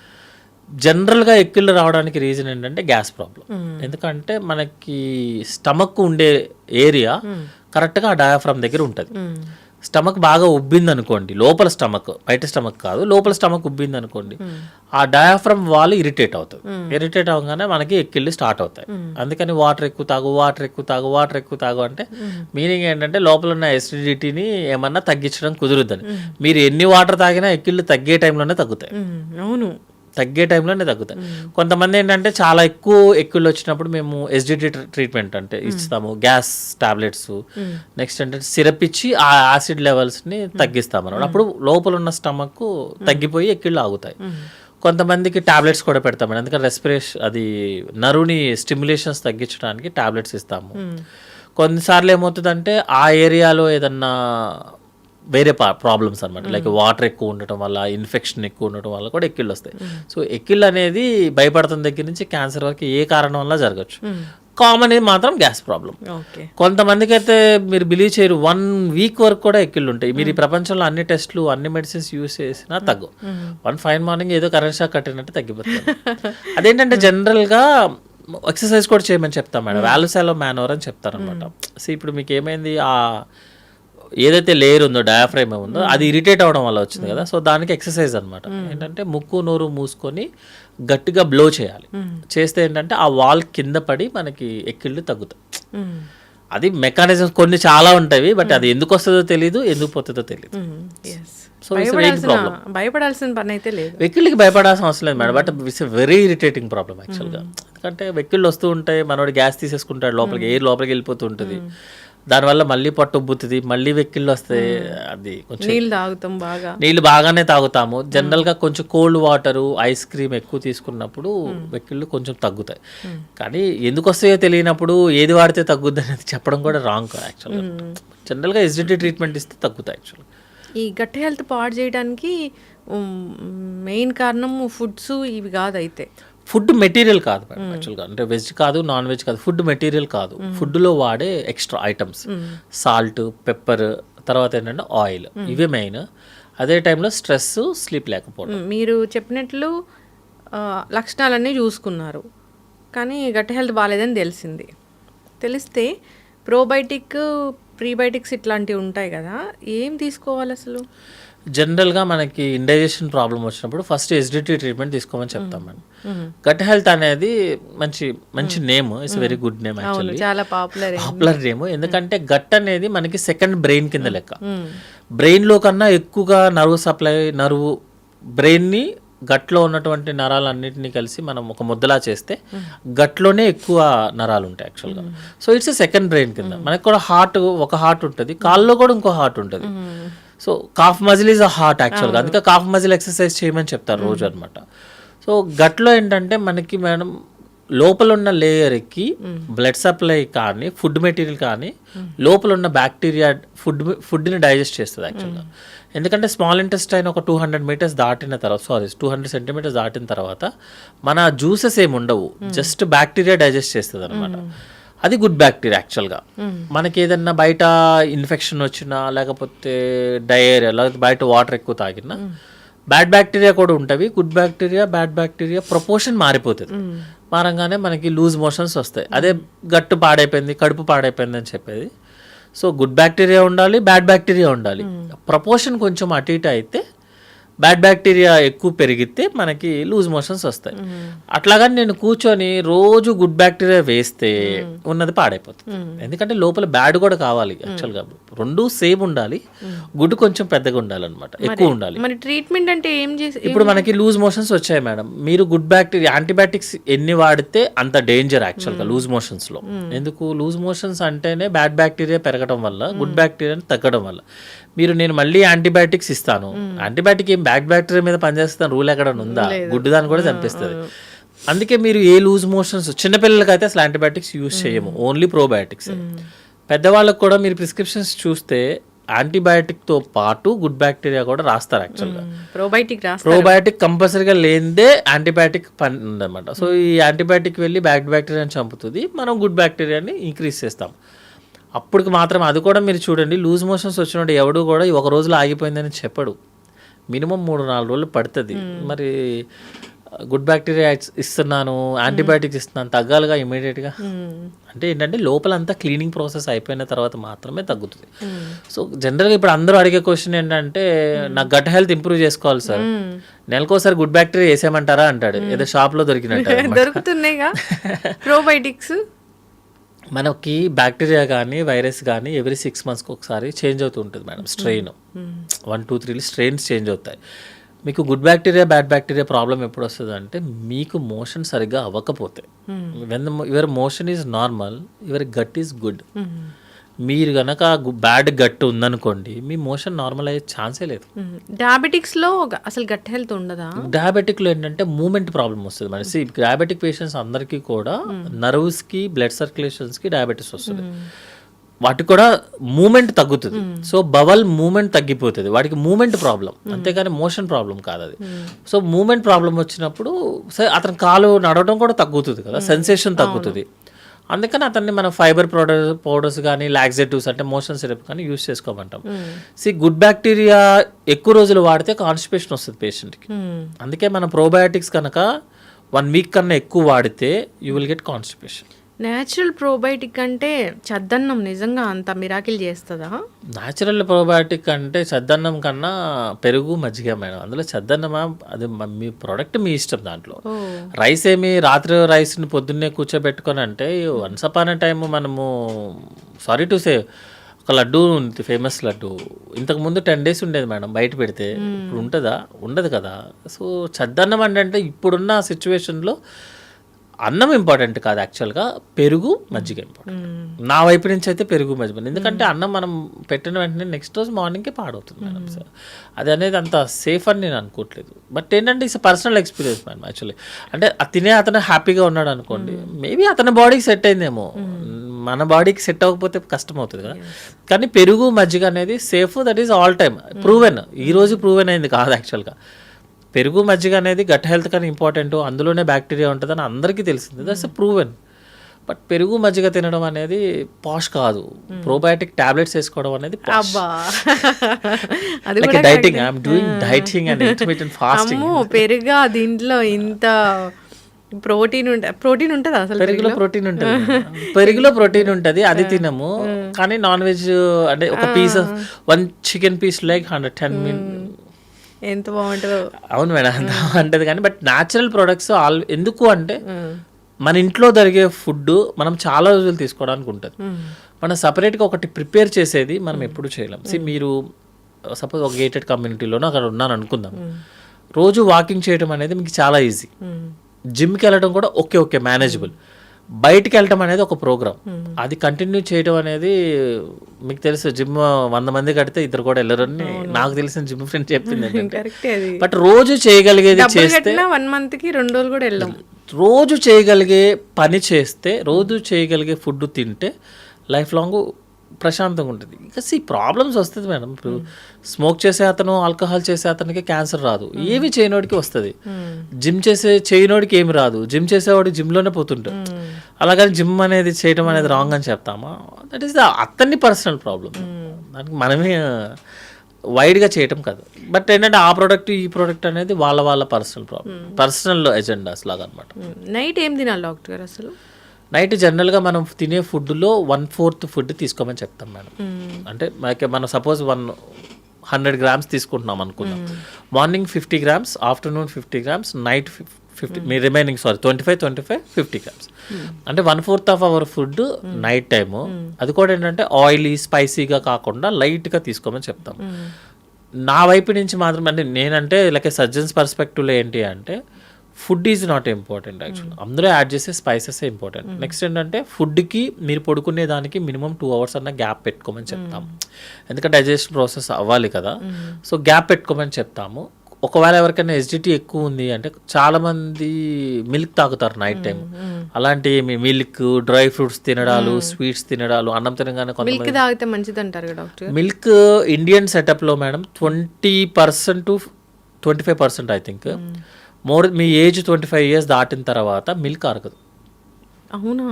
జనరల్గా ఎక్కిళ్ళు రావడానికి రీజన్ ఏంటంటే గ్యాస్ ప్రాబ్లం. ఎందుకంటే మనకి స్టమక్ ఉండే ఏరియా కరెక్ట్గా ఆ డయాఫ్రమ్ దగ్గర ఉంటుంది. స్టమక్ బాగా ఉబ్బింది అనుకోండి, లోపల స్టమక్, బయట స్టమక్ కాదు, లోపల స్టమక్ ఉబ్బింది అనుకోండి, ఆ డయాఫ్రమ్ వాల్ ఇరిటేట్ అవుతుంది. ఇరిటేట్ అవగానే మనకి ఎక్కిళ్ళు స్టార్ట్ అవుతాయి. అందుకని వాటర్ ఎక్కువ తాగు అంటే మీనింగ్ ఏంటంటే లోపల ఉన్న ఎసిడిటీని ఏమన్నా తగ్గించడం కుదురుద్దని. మీరు ఎన్ని వాటర్ తాగినా ఎక్కిళ్ళు తగ్గే టైంలోనే తగ్గుతాయి. అవును, తగ్గే టైంలోనే తగ్గుతాయి. కొంతమంది ఏంటంటే చాలా ఎక్కువ ఎక్కిళ్ళు వచ్చినప్పుడు మేము ఎస్డిటి ట్రీట్మెంట్ అంటే ఇస్తాము, గ్యాస్ టాబ్లెట్స్, నెక్స్ట్ ఏంటంటే సిరప్ ఇచ్చి ఆ యాసిడ్ లెవెల్స్ని తగ్గిస్తాం అన్నమాట. అప్పుడు లోపల ఉన్న స్టమక్ తగ్గిపోయి ఎక్కిళ్ళు ఆగుతాయి. కొంతమందికి టాబ్లెట్స్ కూడా పెడతామండి, ఎందుకంటే రెస్పిరేషన్ అది నరుని స్టిమ్యులేషన్స్ తగ్గించడానికి టాబ్లెట్స్ ఇస్తాము. కొన్నిసార్లు ఏమవుతుందంటే ఆ ఏరియాలో ఏదన్నా వేరే ప్రాబ్లమ్స్ అనమాట, లైక్ వాటర్ ఎక్కువ ఉండటం వల్ల, ఇన్ఫెక్షన్ ఎక్కువ ఉండటం వల్ల కూడా ఎక్కిళ్ళు వస్తాయి. సో ఎక్కిళ్ళు అనేది భయపడుతున్న దగ్గర నుంచి క్యాన్సర్ వరకు ఏ కారణం వల్ల జరగచ్చు. కామన్ మాత్రం గ్యాస్ ప్రాబ్లం. కొంతమందికి అయితే మీరు బిలీవ్ చేయరు, 1 వీక్ వరకు కూడా ఎక్కిళ్ళు ఉంటాయి. మీరు ఈ ప్రపంచంలో అన్ని టెస్టులు, అన్ని మెడిసిన్స్ యూస్ చేసినా తగ్గు. 1 ఫైన్ మార్నింగ్ ఏదో కరెంట్ షాక్ కట్టినట్టు తగ్గిపోతుంది. అదేంటంటే జనరల్గా ఎక్సర్సైజ్ కూడా చేయమని చెప్తాం మేడం, వాల్వ్స్ మ్యానోర్ అని చెప్తారనమాట. సో ఇప్పుడు మీకు ఏమైంది, ఆ ఏదైతే లేయర్ ఉందో, డయాఫ్రైమ్ ఉందో, అది ఇరిటేట్ అవ్వడం వల్ల వచ్చింది కదా. సో దానికి ఎక్సర్సైజ్ అనమాట. ఏంటంటే ముక్కు నోరు మూసుకొని గట్టిగా బ్లో చేయాలి. చేస్తే ఏంటంటే ఆ వాల్ కింద పడి మనకి ఎక్కిళ్ళు తగ్గుతాయి. అది మెకానిజం కొన్ని చాలా ఉంటాయి, బట్ అది ఎందుకు వస్తుందో తెలియదు, ఎందుకు పోతుందో తెలియదు. సో భయపడాల్సిన పని అయితే లేదు, వెక్కిళ్ళకి భయపడాల్సిన అవసరం లేదు madam. But it's very irritating problem యాక్చువల్గా. ఎందుకంటే వెక్కిళ్ళు వస్తూ ఉంటాయి, మనోడు గ్యాస్ తీసేసుకుంటాడు, లోపలికి ఎయిర్ లోపలికి వెళ్ళిపోతూ ఉంటుంది. దానివల్ల మళ్ళీ పొట్ట ఉబ్బుతుంది, మళ్ళీ వెక్కిళ్ళు వస్తాయి. అది కొంచెం నీళ్ళు బాగానే తాగుతాము. జనరల్గా కొంచెం కోల్డ్ వాటరు, ఐస్ క్రీమ్ ఎక్కువ తీసుకున్నప్పుడు వెక్కిళ్ళు కొంచెం తగ్గుతాయి. కానీ ఎందుకు వస్తాయో తెలియనప్పుడు ఏది వాడితే తగ్గుద్ది అనేది చెప్పడం కూడా రాంగ్ యాక్చువల్గా. జనరల్గా ఎసిడిటీ ట్రీట్మెంట్ ఇస్తే తగ్గుతాయి యాక్చువల్గా. ఈ గట్ హెల్త్ పాడు చేయడానికి మెయిన్ కారణం ఫుడ్స్ ఇవి కాదు. అయితే ఫుడ్ మెటీరియల్ కాదు మేడం యాక్చువల్గా, అంటే వెజ్ కాదు, నాన్ వెజ్ కాదు, ఫుడ్ మెటీరియల్ కాదు. ఫుడ్లో వాడే ఎక్స్ట్రా ఐటమ్స్, సాల్ట్, పెప్పర్, తర్వాత ఏంటంటే ఆయిల్, ఇవే మెయిన్. అదే టైంలో స్ట్రెస్, స్లీప్ లేకపోవడం. మీరు చెప్పినట్లు లక్షణాలన్నీ చూసుకున్నారు, కానీ గట్ హెల్త్ బాగాలేదని తెలిస్తే ప్రోబయోటిక్, ప్రీబయోటిక్స్ ఇట్లాంటివి ఉంటాయి కదా, ఏం తీసుకోవాలి అసలు? జనరల్గా మనకి ఇండైజెషన్ ప్రాబ్లం వచ్చినప్పుడు ఫస్ట్ ఎసిడిటీ ట్రీట్మెంట్ తీసుకోమని చెప్తాం మేడం. గట్ హెల్త్ అనేది మంచి name, it's very good name actually, చాలా పాపులర్ నేమ్. ఎందుకంటే గట్ అనేది మనకి సెకండ్ బ్రెయిన్ కింద లెక్క. బ్రెయిన్లో కన్నా ఎక్కువగా నర్వ్ బ్రెయిన్ని గట్లో ఉన్నటువంటి నరాలన్నింటినీ కలిసి మనం ఒక ముద్దలా చేస్తే గట్లోనే ఎక్కువ నరాలు ఉంటాయి యాక్చువల్గా. సో ఇట్స్ సెకండ్ బ్రెయిన్ కింద. మనకి కూడా ఒక హార్ట్ ఉంటుంది, కాల్లో కూడా ఇంకో హార్ట్ ఉంటుంది. So cough muscle is a heart యాక్చువల్గా, అందుకే కాఫ్ మజిల్ ఎక్సర్సైజ్ చేయమని చెప్తారు రోజు అనమాట. సో గట్లో ఏంటంటే మనకి మేడం లోపల ఉన్న లేయర్కి బ్లడ్ సప్లై కానీ, ఫుడ్ మెటీరియల్ కానీ, లోపల ఉన్న బ్యాక్టీరియా ఫుడ్ని డైజెస్ట్ చేస్తుంది యాక్చువల్గా. ఎందుకంటే స్మాల్ ఇంటెస్టైన్ ఒక 200 మీటర్స్ దాటిన తర్వాత, 200 సెంటీమీటర్స్ దాటిన తర్వాత మన జ్యూసెస్ ఏమి ఉండవు, జస్ట్ బ్యాక్టీరియా డైజెస్ట్ చేస్తుంది అనమాట. అది గుడ్ బ్యాక్టీరియా యాక్చువల్గా. మనకి ఏదన్నా బయట ఇన్ఫెక్షన్ వచ్చినా, లేకపోతే డయేరియా, లేకపోతే బయట వాటర్ ఎక్కువ తాగినా బ్యాడ్ బ్యాక్టీరియా కూడా ఉంటుంది. Good bacteria, bad bacteria proportion మారిపోతుంది. మారంగానే మనకి లూజ్ మోషన్స్ వస్తాయి. అదే గట్టు పాడైపోయింది, కడుపు పాడైపోయింది అని చెప్పేది. సో గుడ్ బ్యాక్టీరియా ఉండాలి, బ్యాడ్ బ్యాక్టీరియా ఉండాలి. ప్రపోర్షన్ కొంచెం అటు ఇటు అయితే, బ్యాడ్ బ్యాక్టీరియా ఎక్కువ పెరిగితే మనకి లూజ్ మోషన్స్ వస్తాయి. అట్లాగని నేను కూర్చొని రోజు గుడ్ బ్యాక్టీరియా వేస్తే ఉన్నది పాడైపోతుంది. ఎందుకంటే లోపల బ్యాడ్ కూడా కావాలి యాక్చువల్గా, రెండు సేమ్ ఉండాలి. గుడ్ కొంచెం పెద్దగా ఉండాలన్నమాట, ఎక్కువ ఉండాలి. మరి ట్రీట్మెంట్ అంటే ఏం చేసి, ఇప్పుడు మనకి లూజ్ మోషన్స్ వచ్చాయి మేడం, మీరు గుడ్ బ్యాక్టీరియా యాంటీబయాటిక్స్ ఎన్ని వాడితే అంత డేంజర్ యాక్చువల్గా లూజ్ మోషన్స్లో. ఎందుకు లూజ్ మోషన్స్ అంటేనే బ్యాడ్ బ్యాక్టీరియా పెరగడం వల్ల, గుడ్ బ్యాక్టీరియా తగ్గడం వల్ల. నేను మళ్ళీ యాంటీబయాటిక్స్ ఇస్తాను, యాంటీబయాటిక్ ఏం బ్యాడ్ బ్యాక్టీరియా మీద పనిచేస్తాను రూల్ ఎక్కడ ఉందా? గుడ్డు దాన్ని కూడా చంపిస్తుంది. అందుకే మీరు ఏ లూజ్ మోషన్స్, చిన్నపిల్లలకి అయితే అసలు యాంటీబయాటిక్స్ యూజ్ చేయము, ఓన్లీ ప్రోబయాటిక్స్. పెద్దవాళ్ళకి కూడా మీరు ప్రిస్క్రిప్షన్స్ చూస్తే యాంటీబయాటిక్తో పాటు గుడ్ బ్యాక్టీరియా కూడా రాస్తారు యాక్చువల్గా. ప్రోబయాటిక్ కంపల్సరీగా లేనిదే యాంటీబయాటిక్ పని ఉందన్నమాట. సో ఈ యాంటీబయాటిక్ వెళ్ళి బ్యాడ్ బ్యాక్టీరియాని చంపుతుంది, మనం గుడ్ బ్యాక్టీరియాని ఇంక్రీజ్ చేస్తాం. అప్పటికి మాత్రం అది కూడా మీరు చూడండి, లూజ్ మోషన్స్ వచ్చినట్టు ఎవడు కూడా ఒక రోజులో ఆగిపోయిందని చెప్పడు, మినిమం 3-4 రోజులు పడుతుంది. మరి గుడ్ బ్యాక్టీరియా ఇస్తున్నాను, యాంటీబయాటిక్స్ ఇస్తున్నాను, తగ్గాలిగా ఇమీడియట్గా. అంటే ఏంటంటే లోపల అంతా క్లీనింగ్ ప్రాసెస్ అయిపోయిన తర్వాత మాత్రమే తగ్గుతుంది. సో జనరల్గా ఇప్పుడు అందరూ అడిగే క్వశ్చన్ ఏంటంటే నాకు గట్ హెల్త్ ఇంప్రూవ్ చేసుకోవాలి సార్, నెలకోసారి గుడ్ బ్యాక్టీరియా వేసేయమంటారా అంటాడు, ఏదో షాప్లో దొరికినట్టు. దొరుకుతున్నాయిగా ప్రోబయోటిక్స్. మనకి బ్యాక్టీరియా కానీ వైరస్ కానీ ఎవ్రీ 6 monthsకి ఒకసారి చేంజ్ అవుతూ ఉంటుంది మేడం. స్ట్రెయిన్ 1, 2, 3 స్ట్రెయిన్స్ చేంజ్ అవుతాయి. మీకు good bacteria bad bacteria problem ఎప్పుడు వస్తుంది అంటే మీకు మోషన్ సరిగ్గా అవ్వకపోతే. When your motion is normal, your gut is good. మీరు కనుక బ్యాడ్ గట్ ఉందనుకోండి మీ మోషన్ నార్మల్ అయ్యే ఛాన్సే లేదు. డయాబెటిక్స్లో అసలు గట్ హెల్త్ ఉండదా? డయాబెటిక్లో ఏంటంటే మూమెంట్ ప్రాబ్లం వస్తుంది మనసి. డయాబెటిక్ పేషెంట్స్ అందరికీ కూడా నర్వ్స్కి బ్లడ్ సర్క్యులేషన్స్కి డయాబెటీస్ వస్తుంది. వాటికి కూడా మూమెంట్ తగ్గుతుంది. సో బవల్ మూమెంట్ తగ్గిపోతుంది, వాడికి మూమెంట్ ప్రాబ్లం, అంతేగాని మోషన్ ప్రాబ్లం కాదు అది. సో మూమెంట్ ప్రాబ్లం వచ్చినప్పుడు సరే అతని కాలు నడవడం కూడా తగ్గుతుంది కదా, సెన్సేషన్ తగ్గుతుంది. అందుకని అతన్ని మనం ఫైబర్ పౌడర్స్ కానీ లాక్సేటివ్స్ అంటే మోషన్ సిరప్ కానీ యూస్ చేసుకోమంటాం. గుడ్ బ్యాక్టీరియా ఎక్కువ రోజులు వాడితే కాన్స్టిపేషన్ వస్తుంది పేషెంట్కి. అందుకే మనం ప్రోబయాటిక్స్ కనుక 1 week కన్నా ఎక్కువ వాడితే you will get constipation. Natural probiotic అంటే చద్దన్నం నిజంగా అంత మిరాకిల్ చేస్తుందా? న్యాచురల్ ప్రోబయాటిక్ అంటే చద్దన్నం కన్నా పెరుగు మజ్జిగ మేడం. అందులో చద్దన్నమా అది మీ ప్రోడక్ట్ మీ ఇష్టం. దాంట్లో రైస్ ఏమి రాత్రి రైస్ని పొద్దున్నే కూర్చోబెట్టుకొని అంటే వన్స్ అపాన్ ఎ టైమ్ మనము సారీ టు సే ఒక లడ్డు ఉంది, ఫేమస్ లడ్డు, ఇంతకుముందు 10 days ఉండేది మేడం బయట పెడితే. ఇప్పుడు ఉంటుందా? ఉండదు కదా. సో చద్దన్నం అంటే ఇప్పుడున్న సిచ్యువేషన్లో అన్నం ఇంపార్టెంట్ కాదు, యాక్చువల్గా పెరుగు మజ్జిగ ఇంపార్టెంట్. నా వైపు నుంచి అయితే పెరుగు మజ్జిగ, ఎందుకంటే అన్నం మనం పెట్టిన వెంటనే నెక్స్ట్ రోజు మార్నింగ్కే పాడవుతుంది మేడం. సార్ అది అనేది అంత సేఫ్ అని నేను అనుకోవట్లేదు. బట్ ఏంటంటే it's personal experience madam actually. అంటే తినే అతను హ్యాపీగా ఉన్నాడు అనుకోండి, మేబీ అతని బాడీకి సెట్ అయిందేమో, మన బాడీకి సెట్ అవ్వకపోతే కష్టం అవుతుంది కదా. కానీ పెరుగు మజ్జిగ అనేది safe, that is all time proven. ఈ రోజు ప్రూవెన్ అయింది కాదు యాక్చువల్గా. పెరుగు మజ్జిగ అనేది గట్ హెల్త్ కానీ ఇంపార్టెంట్, అందులోనే బ్యాక్టీరియా ఉంటుందని అందరికీ తెలిసింది, దట్స్ ప్రూవెన్. బట్ పెరుగు మజ్జిగ తినడం అనేది పాష్ కాదు, ప్రోబయాటిక్ టాబ్లెట్స్ వేసుకోవడం అనేది dieting. I'm doing dieting and intermediate fasting. పెరుగా దీంట్లో ఇంత ప్రోటీన్ ఉంటుంది అసలు. పెరుగులో ప్రోటీన్ ఉంటుంది, పెరుగులో ప్రోటీన్ ఉంటుంది, అది తినము. కానీ నాన్ వెజ్ అంటే ఒక పీస్ 1 chicken piece లైక్ 110 ఎంత బాగుంటుందో. అవును మేడం, అంత బాగుంటుంది. కానీ బట్ న్యాచురల్ ప్రొడక్ట్స్ ఎందుకు అంటే మన ఇంట్లో జరిగే ఫుడ్ మనం చాలా రోజులు తీసుకోవడానికి ఉంటుంది. మనం సపరేట్గా ఒకటి ప్రిపేర్ చేసేది మనం ఎప్పుడు చేయలేం. మీరు సపోజ్ ఒక గేటెడ్ కమ్యూనిటీలోనో అక్కడ ఉన్నాను అనుకుందాం, రోజు వాకింగ్ చేయడం అనేది మీకు చాలా ఈజీ. జిమ్కి వెళ్ళడం కూడా ఓకే మేనేజబుల్. బయటికి వెళ్ళటం అనేది ఒక ప్రోగ్రామ్, అది కంటిన్యూ చేయడం అనేది మీకు తెలుసు. జిమ్ 100 మంది కడితే 2 కూడా వెళ్ళరని నాకు తెలిసిన జిమ్ ఫ్రెండ్ చెప్పింది. బట్ రోజు చేయగలిగేది చేస్తే 1 monthకి 2 రోజులు కూడా వెళ్ళాం. రోజు చేయగలిగే పని చేస్తే, రోజు చేయగలిగే ఫుడ్ తింటే లైఫ్ లాంగ్ ప్రశాంతంగా ఉంటుంది. ఇంకా ప్రాబ్లమ్స్ వస్తుంది మేడం. ఇప్పుడు స్మోక్ చేసే అతను, ఆల్కహాల్ చేసే అతనికి క్యాన్సర్ రాదు, ఏమి చేయనోడికి వస్తుంది. జిమ్ చేయనోడికి ఏమి రాదు, జిమ్ చేసేవాడు జిమ్లోనే పోతుంటాడు. అలాగని జిమ్ అనేది చేయడం అనేది రాంగ్ అని చెప్తామా? దట్ ఈస్ అతన్ని పర్సనల్ ప్రాబ్లం, దానికి మనమే వైడ్గా చేయటం కాదు. బట్ ఏంటంటే ఆ ప్రోడక్ట్ ఈ ప్రోడక్ట్ అనేది వాళ్ళ పర్సనల్ ప్రాబ్లం, పర్సనల్ ఎజెండాస్ లాగా అనమాట. నైట్ ఏం తినాలి డాక్టర్ గారు అసలు? నైట్ జనరల్గా మనం తినే ఫుడ్లో 1/4 ఫుడ్ తీసుకోమని చెప్తాం మేడం. అంటే మనం సపోజ్ 100 grams తీసుకుంటున్నాం అనుకున్నాం, morning 50 grams, afternoon 50 grams, night 50, మీ రిమైనింగ్ 25, 50 grams. అంటే 1/4 of our food night time. అది కూడా ఏంటంటే ఆయిలీ స్పైసీగా కాకుండా లైట్గా తీసుకోమని చెప్తాం. నా వైపు నుంచి మాత్రం అంటే నేనంటే లైక్ సర్జన్స్ పర్స్పెక్టివ్లో ఏంటి అంటే food is not important actually, అందులో యాడ్ చేసే స్పైసెస్ ఇంపార్టెంట్. నెక్స్ట్ ఏంటంటే ఫుడ్కి మీరు పడుకునే దానికి మినిమం 2 hours అన్న గ్యాప్ పెట్టుకోమని చెప్తాము, ఎందుకంటే డైజెషన్ ప్రాసెస్ అవ్వాలి కదా. సో గ్యాప్ పెట్టుకోమని చెప్తాము. ఒకవేళ ఎవరికైనా ఎసిడిటీ ఎక్కువ ఉంది అంటే చాలామంది మిల్క్ తాగుతారు నైట్ టైం. అలాంటి మిల్క్, డ్రై ఫ్రూట్స్ తినడాలు, స్వీట్స్ తినడాలు, అన్నం తినగానే మిల్క్ తాగితే మంచిది అంటారు కదా డాక్టర్. మిల్క్ ఇండియన్ సెటప్లో మేడం 20% to 25% ఐ థింక్. మీ ఏజ్ 25 years దాటిన తర్వాత మిల్క్ అరగదు. అవునా?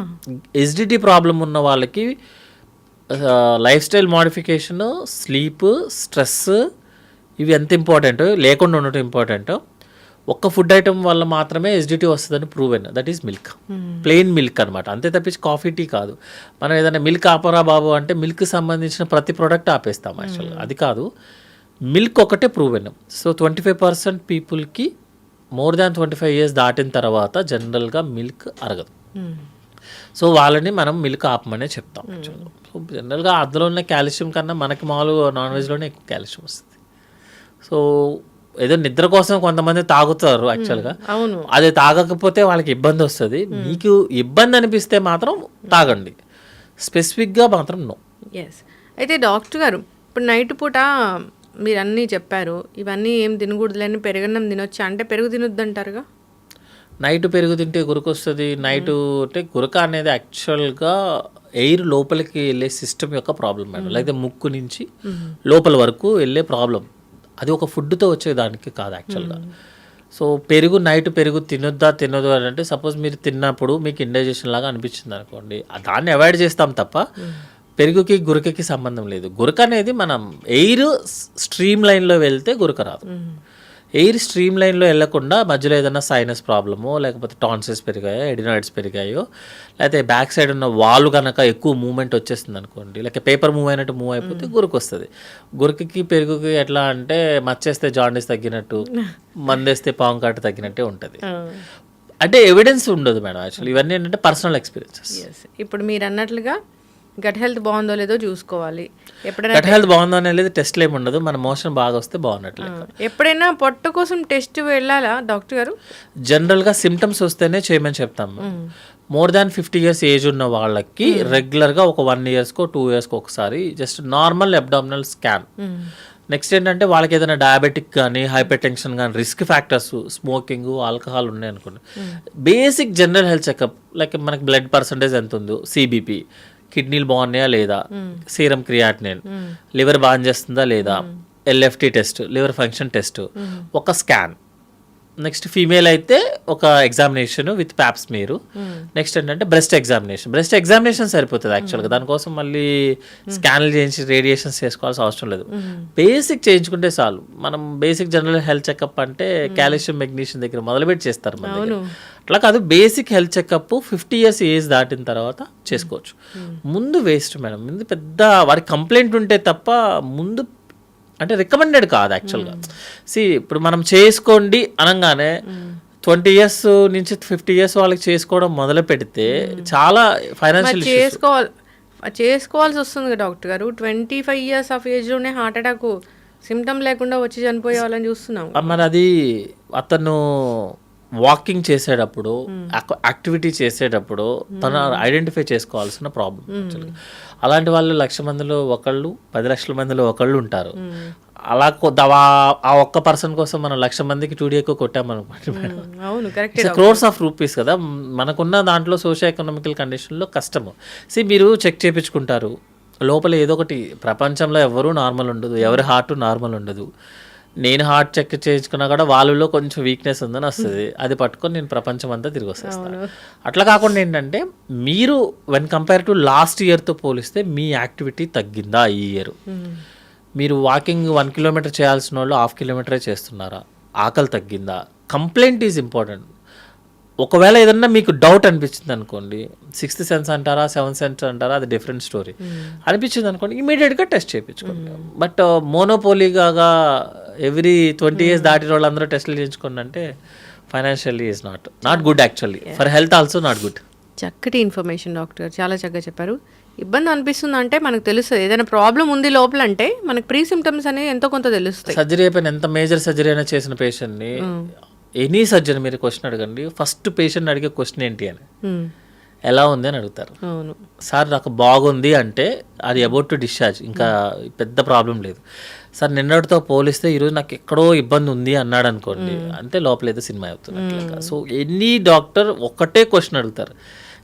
ఎసిడిటీ ప్రాబ్లం ఉన్న వాళ్ళకి life style modification, sleep, stress ఇవి ఎంత ఇంపార్టెంట్, లేకుండా ఉండటం ఇంపార్టెంట్. ఒక్క ఫుడ్ ఐటమ్ వల్ల మాత్రమే ఎస్డిటీ వస్తుందని proven, that is milk, plain milk అనమాట. అంతే తప్పించి కాఫీ టీ కాదు. మనం ఏదైనా మిల్క్ ఆపరా బాబు అంటే మిల్క్ సంబంధించిన ప్రతి ప్రోడక్ట్ ఆపేస్తాం యాక్చువల్గా, అది కాదు. మిల్క్ ఒకటే ప్రూవెన్. సో 25% పీపుల్కి మోర్ దాన్ 25 years దాటిన తర్వాత జనరల్గా మిల్క్ అరగదు. సో వాళ్ళని మనం మిల్క్ ఆపమనే చెప్తాం. సో జనరల్గా అందులో ఉన్న కాల్షియం కన్నా మనకి మామూలుగా నాన్ వెజ్లోనే ఎక్కువ కాల్షియం వస్తుంది. సో ఏదో నిద్ర కోసం కొంతమంది తాగుతారు యాక్చువల్గా, అది తాగకపోతే వాళ్ళకి ఇబ్బంది వస్తుంది. మీకు ఇబ్బంది అనిపిస్తే మాత్రం తాగండి, స్పెసిఫిక్గా మాత్రం నో. ఎస్. అయితే డాక్టర్ గారు, ఇప్పుడు నైట్ పూట మీరు అన్నీ చెప్పారు, ఇవన్నీ ఏం తినకూడదులేని, పెరుగన్నం తినొచ్చా అంటే పెరుగు తినొద్దు అంటారుగా? నైట్ పెరుగు తింటే గురక వస్తుంది. నైట్ అంటే గురక అనేది యాక్చువల్గా ఎయిర్ లోపలికి వెళ్ళే సిస్టమ్ యొక్క ప్రాబ్లం మేడం, లేకపోతే ముక్కు నుంచి లోపల వరకు వెళ్ళే ప్రాబ్లం. అది ఒక ఫుడ్తో వచ్చేదానికి కాదు యాక్చువల్గా. సో నైట్ పెరుగు తినొద్దా తినొద్దు అని అంటే, సపోజ్ మీరు తిన్నప్పుడు మీకు ఇండైజెషన్ లాగా అనిపించింది అనుకోండి, దాన్ని అవాయిడ్ చేస్తాం తప్ప పెరుగుకి గురకకి సంబంధం లేదు. గురక అనేది మనం ఎయిర్ స్ట్రీమ్ లైన్లో వెళ్తే గురక రాదు. ఎయిర్ స్ట్రీమ్ లైన్లో వెళ్ళకుండా మధ్యలో ఏదైనా సైనస్ ప్రాబ్లమో, లేకపోతే టాన్సిల్స్ పెరిగాయో, ఎడినాయిడ్స్ పెరిగాయో, లేకపోతే బ్యాక్ సైడ్ ఉన్న వాల్ కనుక ఎక్కువ మూవ్మెంట్ వచ్చేస్తుంది అనుకోండి, లేకపోతే పేపర్ మూవ్ అయినట్టు మూవ్ అయిపోతే గురక వస్తుంది. గురకకి పెరుగుకి ఎట్లా అంటే మచ్చేస్తే జాండీస్ తగ్గినట్టు, మందేస్తే పాము కాటు తగ్గినట్టే ఉంటుంది. అంటే ఎవిడెన్స్ ఉండదు మేడం యాక్చువల్లీ, ఇవన్నీ ఏంటంటే పర్సనల్ ఎక్స్పీరియన్సెస్. ఇప్పుడు మీరు అన్నట్లుగా గట్ హెల్త్ బాగుందో లేదో చూసుకోవాలి. ఎప్పుడైనా గట్ హెల్త్ బాగుందో అనేది టెస్ట్లు ఏమి ఉండదు, మన మోషన్ బాగా వస్తే బాగున్నట్లు. ఎప్పుడైనా పొట్ట కోసం టెస్ట్ వెళ్ళాలా డాక్టర్ గారు? జనరల్గా సిమ్టమ్స్ వస్తేనే చేయమని చెప్తాము. మోర్ దాన్ 50 years ఏజ్ ఉన్న వాళ్ళకి రెగ్యులర్గా ఒక 1 yearకో 2 yearsకో ఒకసారి just normal abdominal scan. Next ఏంటంటే వాళ్ళకి ఏదైనా డయాబెటిక్ కానీ, హైపర్ టెన్షన్ కానీ, రిస్క్ ఫ్యాక్టర్స్, స్మోకింగ్, ఆల్కహాల్ ఉన్నాయి అనుకోండి, basic general health checkup, like మనకి బ్లడ్ పర్సంటేజ్ ఎంత ఉందో, సిబిపి, కిడ్నీలు బాగున్నాయా లేదా, సీరం క్రియాటినిన్, లివర్ బాగా చేస్తుందా లేదా, LFT test, liver function test, ఒక స్కాన్. నెక్స్ట్ ఫీమేల్ అయితే ఒక ఎగ్జామినేషన్ విత్ ప్యాప్స్మీర్. నెక్స్ట్ ఏంటంటే బ్రెస్ట్ ఎగ్జామినేషన్ సరిపోతుంది యాక్చువల్గా, దానికోసం మళ్ళీ స్కాన్లు చేయించి రేడియేషన్స్ చేసుకోవాల్సిన అవసరం లేదు. బేసిక్ చేయించుకుంటే చాలు. మనం బేసిక్ జనరల్ హెల్త్ చెకప్ అంటే కాల్షియం, మెగ్నీషియం దగ్గర మొదలుపెట్టి చేస్తారు మన దగ్గర. అట్లా కాదు, basic health checkup 50 years age దాటిన తర్వాత చేసుకోవచ్చు. ముందు వేస్ట్ మేడం, ముందు పెద్ద వారికి కంప్లైంట్ ఉంటే తప్ప ముందు అంటే రికమెండెడ్ కాదు యాక్చువల్గా. ఇప్పుడు మనం చేసుకోండి అనగానే 20 years నుంచి 50 years వాళ్ళకి చేసుకోవడం మొదలు పెడితే చాలా ఫైనాన్షియల్ చేసుకోవాల్సి వస్తుంది కదా డాక్టర్ గారు. 25 years ఆఫ్ ఏజ్లోనే హార్ట్ అటాక్ సిమ్టమ్ లేకుండా వచ్చి చనిపోయే వాళ్ళని చూస్తున్నాం. మరి అది అతను వాకింగ్ చేసేటప్పుడు, యాక్టివిటీ చేసేటప్పుడు తను ఐడెంటిఫై చేసుకోవాల్సిన ప్రాబ్లం. అలాంటి వాళ్ళు 1,00,000 మందిలో ఒకళ్ళు, 10 లక్షల మందిలో ఒకళ్ళు ఉంటారు. అలా ఆ ఒక్క పర్సన్ కోసం మనం 1,00,000 మందికి 2D ఎక్కువ కొట్టామనుకోండి, క్రోర్స్ ఆఫ్ రూపీస్ కదా. మనకున్న దాంట్లో సోషియో ఎకనామికల్ కండిషన్లో కష్టము. మీరు చెక్ చేయించుకుంటారు, లోపల ఏదో ఒకటి, ప్రపంచంలో ఎవరు నార్మల్ ఉండదు, ఎవరి హార్ట్ నార్మల్ ఉండదు. నేను హార్ట్ చెక్ చేయించుకున్నా కూడా వాళ్ళలో కొంచెం వీక్నెస్ ఉందని వస్తుంది, అది పట్టుకొని నేను ప్రపంచం అంతా తిరిగి వస్తాను. అట్లా కాకుండా ఏంటంటే మీరు వెన్ కంపేర్ టు లాస్ట్ ఇయర్తో పోలిస్తే మీ యాక్టివిటీ తగ్గిందా ఈ ఇయర్? మీరు వాకింగ్ 1 kilometer చేయాల్సిన వాళ్ళు 1/2 kilometer చేస్తున్నారా? ఆకలి తగ్గిందా? Complaint is important. ఒకవేళ ఏదన్నా మీకు డౌట్ అనిపించింది అనుకోండి, 6th sense అంటారా, 7th sense అంటారా, అది డిఫరెంట్ స్టోరీ. అనిపించింది అనుకోండి, ఇమీడియట్గా టెస్ట్ చేయించుకోండి. బట్ మోనోపోలీగా ఎవ్రీ 20 years దాటిన వాళ్ళందరూ టెస్టులు చేయించుకోండి అంటే financially is not good actually, for health also not good. చక్కటి ఇన్ఫర్మేషన్ డాక్టర్ గారు, చాలా చక్కగా చెప్పారు. ఇబ్బంది అనిపిస్తుంది అంటే మనకు తెలుస్తుంది, ఏదైనా ప్రాబ్లం ఉంది లోపల అంటే మనకు ప్రీ సిమ్టమ్స్ అనేవి ఎంతో కొంత తెలుస్తాయి. సర్జరీ అయిపోయిన ఎంత మేజర్ సర్జరీ అయినా చేసిన పేషెంట్ని, ఎనీ సర్జరీ మీరు క్వశ్చన్ అడగండి, ఫస్ట్ పేషెంట్ అడిగే క్వశ్చన్ ఏంటి అని, ఎలా ఉంది అని అడుగుతారు. సార్ నాకు బాగుంది అంటే అది అబౌట్ టు డిశ్చార్జ్, ఇంకా పెద్ద ప్రాబ్లం లేదు. సార్ నిన్నటితో పోలిస్తే ఈరోజు నాకు ఎక్కడో ఇబ్బంది ఉంది అన్నాడు అనుకోండి, అంటే లోపల ఏదో సినిమా అవుతున్నట్లుగా. సో ఎనీ డాక్టర్ ఒక్కటే క్వశ్చన్ అడుగుతారు,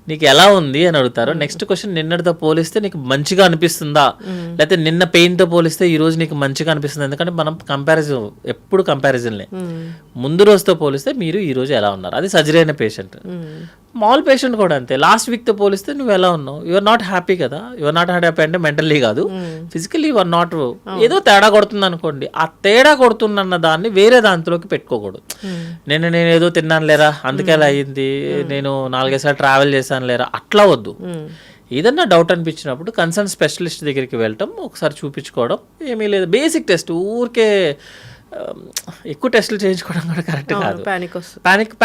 నీకు ఎలా ఉంది అని అడుగుతారు. నెక్స్ట్ క్వశ్చన్, నిన్నటితో పోలిస్తే నీకు మంచిగా అనిపిస్తుందా, లేకపోతే నిన్న పెయిన్తో పోలిస్తే ఈ రోజు నీకు మంచిగా అనిపిస్తుంది. ఎందుకంటే మనం కంపారిజన్, ఎప్పుడు కంపారిజన్లే. ముందు రోజుతో పోలిస్తే మీరు ఈ రోజు ఎలా ఉన్నారు, అది సర్జరీ అయిన పేషెంట్. మామూలు పేషెంట్ కూడా అంతే. లాస్ట్ వీక్తో పోలిస్తే నువ్వు ఎలా ఉన్నావు, యువర్ నాట్ హ్యాపీ కదా, యువర్ నాట్ హ్యాపీ అంటే మెంటల్లీ కాదు, ఫిజికల్లీ యువర్ నాట్, ఏదో తేడా కొడుతుంది అనుకోండి, ఆ తేడా కొడుతుందన్న దాన్ని వేరే దాంట్లోకి పెట్టుకోకూడదు. నేను ఏదో తిన్నాను లేరా అందుకే అలా అయ్యింది, నేను 4-5 సార్లు ట్రావెల్ చేశాను లేరా, అట్లా వద్దు. ఏదన్నా డౌట్ అనిపించినప్పుడు కన్సర్న్ స్పెషలిస్ట్ దగ్గరికి వెళ్ళటం, ఒకసారి చూపించుకోవడం, ఏమీ లేదు. బేసిక్ టెస్ట్, ఊరికే ఎక్కువ టెస్టులు చేయించుకోవడం కూడా కరెక్ట్ కాదు.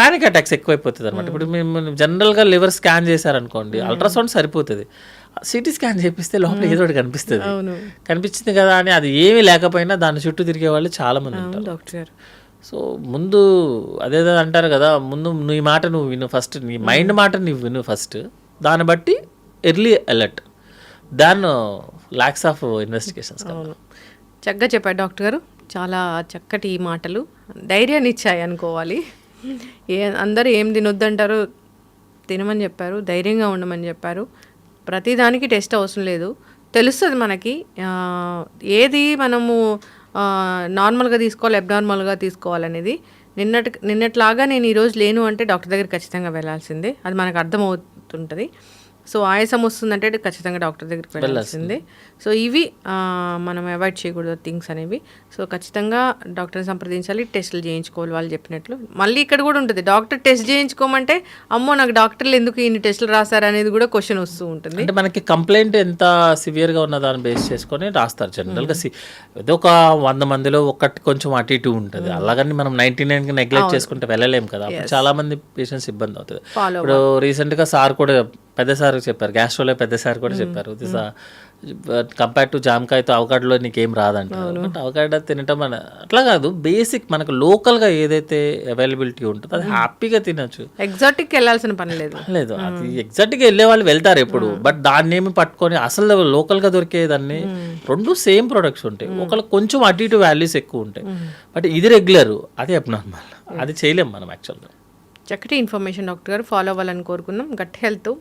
పానిక్ అటాక్స్ ఎక్కువైపోతుంది అనమాట. ఇప్పుడు మేము జనరల్గా లివర్ స్కాన్ చేశారనుకోండి, అల్ట్రాసౌండ్ సరిపోతుంది, సిటీ స్కాన్ చేపిస్తే లోపల ఏదో ఒకటి కనిపిస్తుంది. కనిపించింది కదా అని అది ఏమీ లేకపోయినా దాని చుట్టూ తిరిగే వాళ్ళు చాలా మంది ఉంటారు డాక్టర్. సో ముందు అదేదో అంటారు కదా, ముందు నీ మాట నువ్వు విను ఫస్ట్, నీ మైండ్ మాట నువ్వు విను ఫస్ట్, దాన్ని బట్టి ఎర్లీ అలర్ట్, దాన్ని ల్యాక్స్ ఆఫ్ ఇన్వెస్టిగేషన్స్. చక్కగా చెప్పారు డాక్టర్ గారు, చాలా చక్కటి మాటలు, ధైర్యాన్ని ఇచ్చాయి అనుకోవాలి. అందరూ ఏం తినొద్దంటారో తినమని చెప్పారు, ధైర్యంగా ఉండమని చెప్పారు. ప్రతిదానికి టెస్ట్ అవసరం లేదు, తెలుస్తుంది మనకి ఏది మనము నార్మల్గా తీసుకోవాలి, అబ్నార్మల్గా తీసుకోవాలనేది. నిన్నట్లాగా నేను ఈరోజు లేను అంటే డాక్టర్ దగ్గర ఖచ్చితంగా వెళ్ళాల్సిందే, అది మనకు అర్థమవుతుంటుంది. సో ఆయాసం వస్తుందంటే ఖచ్చితంగా డాక్టర్ దగ్గరికి వెళ్ళాల్సిందే. సో ఇవి మనం అవాయిడ్ చేయకూడదు థింగ్స్ అనేవి. సో ఖచ్చితంగా డాక్టర్ని సంప్రదించాలి, టెస్టులు చేయించుకోవాలి వాళ్ళు చెప్పినట్లు. మళ్ళీ ఇక్కడ కూడా ఉంటుంది, డాక్టర్ టెస్ట్ చేయించుకోమంటే అమ్మో నాకు డాక్టర్లు ఎందుకు ఇన్ని టెస్టులు రాస్తారు అనేది కూడా క్వశ్చన్ వస్తూ ఉంటుంది. అంటే మనకి కంప్లైంట్ ఎంత సివియర్గా ఉన్న దాన్ని బేస్ చేసుకొని రాస్తారు జనరల్గా. ఏదో ఒక 100 మందిలో ఒకటి కొంచెం అటు ఇటు ఉంటుంది, అలాగని మనం 99కి నెగ్లెక్ట్ చేసుకుంటే వెళ్ళలేము కదా, చాలా మంది పేషెంట్స్ ఇబ్బంది అవుతుంది. ఇప్పుడు రీసెంట్గా సార్ కూడా పెద్ద సార్ చెప్పారు, గ్యాస్ట్రోలో పెద్ద సార్ కూడా చెప్పారు, కంపేర్ టు జామకాయతో అవకాడలో నీకేం రాదంటారు. బట్ అవకాడ తినటం అట్లా కాదు, బేసిక్ మనకు లోకల్గా ఏదైతే అవైలబిలిటీ ఉంటుందో అది హ్యాపీగా తినచ్చు. ఎగ్జాటిక్ వెళ్ళాల్సిన పని లేదు, అది ఎగ్జాక్ట్గా వెళ్ళే వాళ్ళు వెళ్తారు ఎప్పుడు, బట్ దాన్ని ఏమి పట్టుకొని అసలు లోకల్గా దొరికేదాన్ని రెండు సేమ్ ప్రొడక్ట్స్ ఉంటాయి, ఒకళ్ళు కొంచెం అటు ఇటు వాల్యూస్ ఎక్కువ ఉంటాయి, బట్ ఇది రెగ్యులర్, అది అబ్నార్మల్, అది చేయలేం మనం యాక్చువల్గా. చక్కటి ఇన్ఫర్మేషన్ డాక్టర్ గారు, ఫాలో అవ్వాలని కోరుకుందాం. గట్ హెల్త్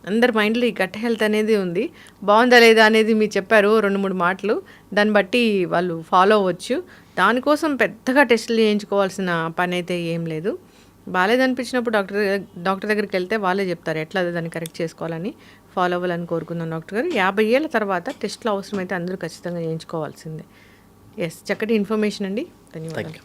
అందరి మైండ్లో ఈ గట్ హెల్త్ అనేది ఉంది, బాగుందా లేదా అనేది మీరు చెప్పారు 2-3 మాటలు, దాన్ని బట్టి వాళ్ళు ఫాలో అవ్వచ్చు. దానికోసం పెద్దగా టెస్టులు చేయించుకోవాల్సిన పని అయితే ఏం లేదు. బాగాలేదనిపించినప్పుడు డాక్టర్ దగ్గరికి వెళ్తే వాళ్ళే చెప్తారు ఎట్లా దాన్ని కరెక్ట్ చేసుకోవాలని. ఫాలో అవ్వాలని కోరుకుందాం డాక్టర్ గారు. 50 ఏళ్ళ తర్వాత టెస్టులు అవసరమైతే అందరూ ఖచ్చితంగా చేయించుకోవాల్సిందే. ఎస్, చక్కటి ఇన్ఫర్మేషన్ అండి, ధన్యవాదాలు.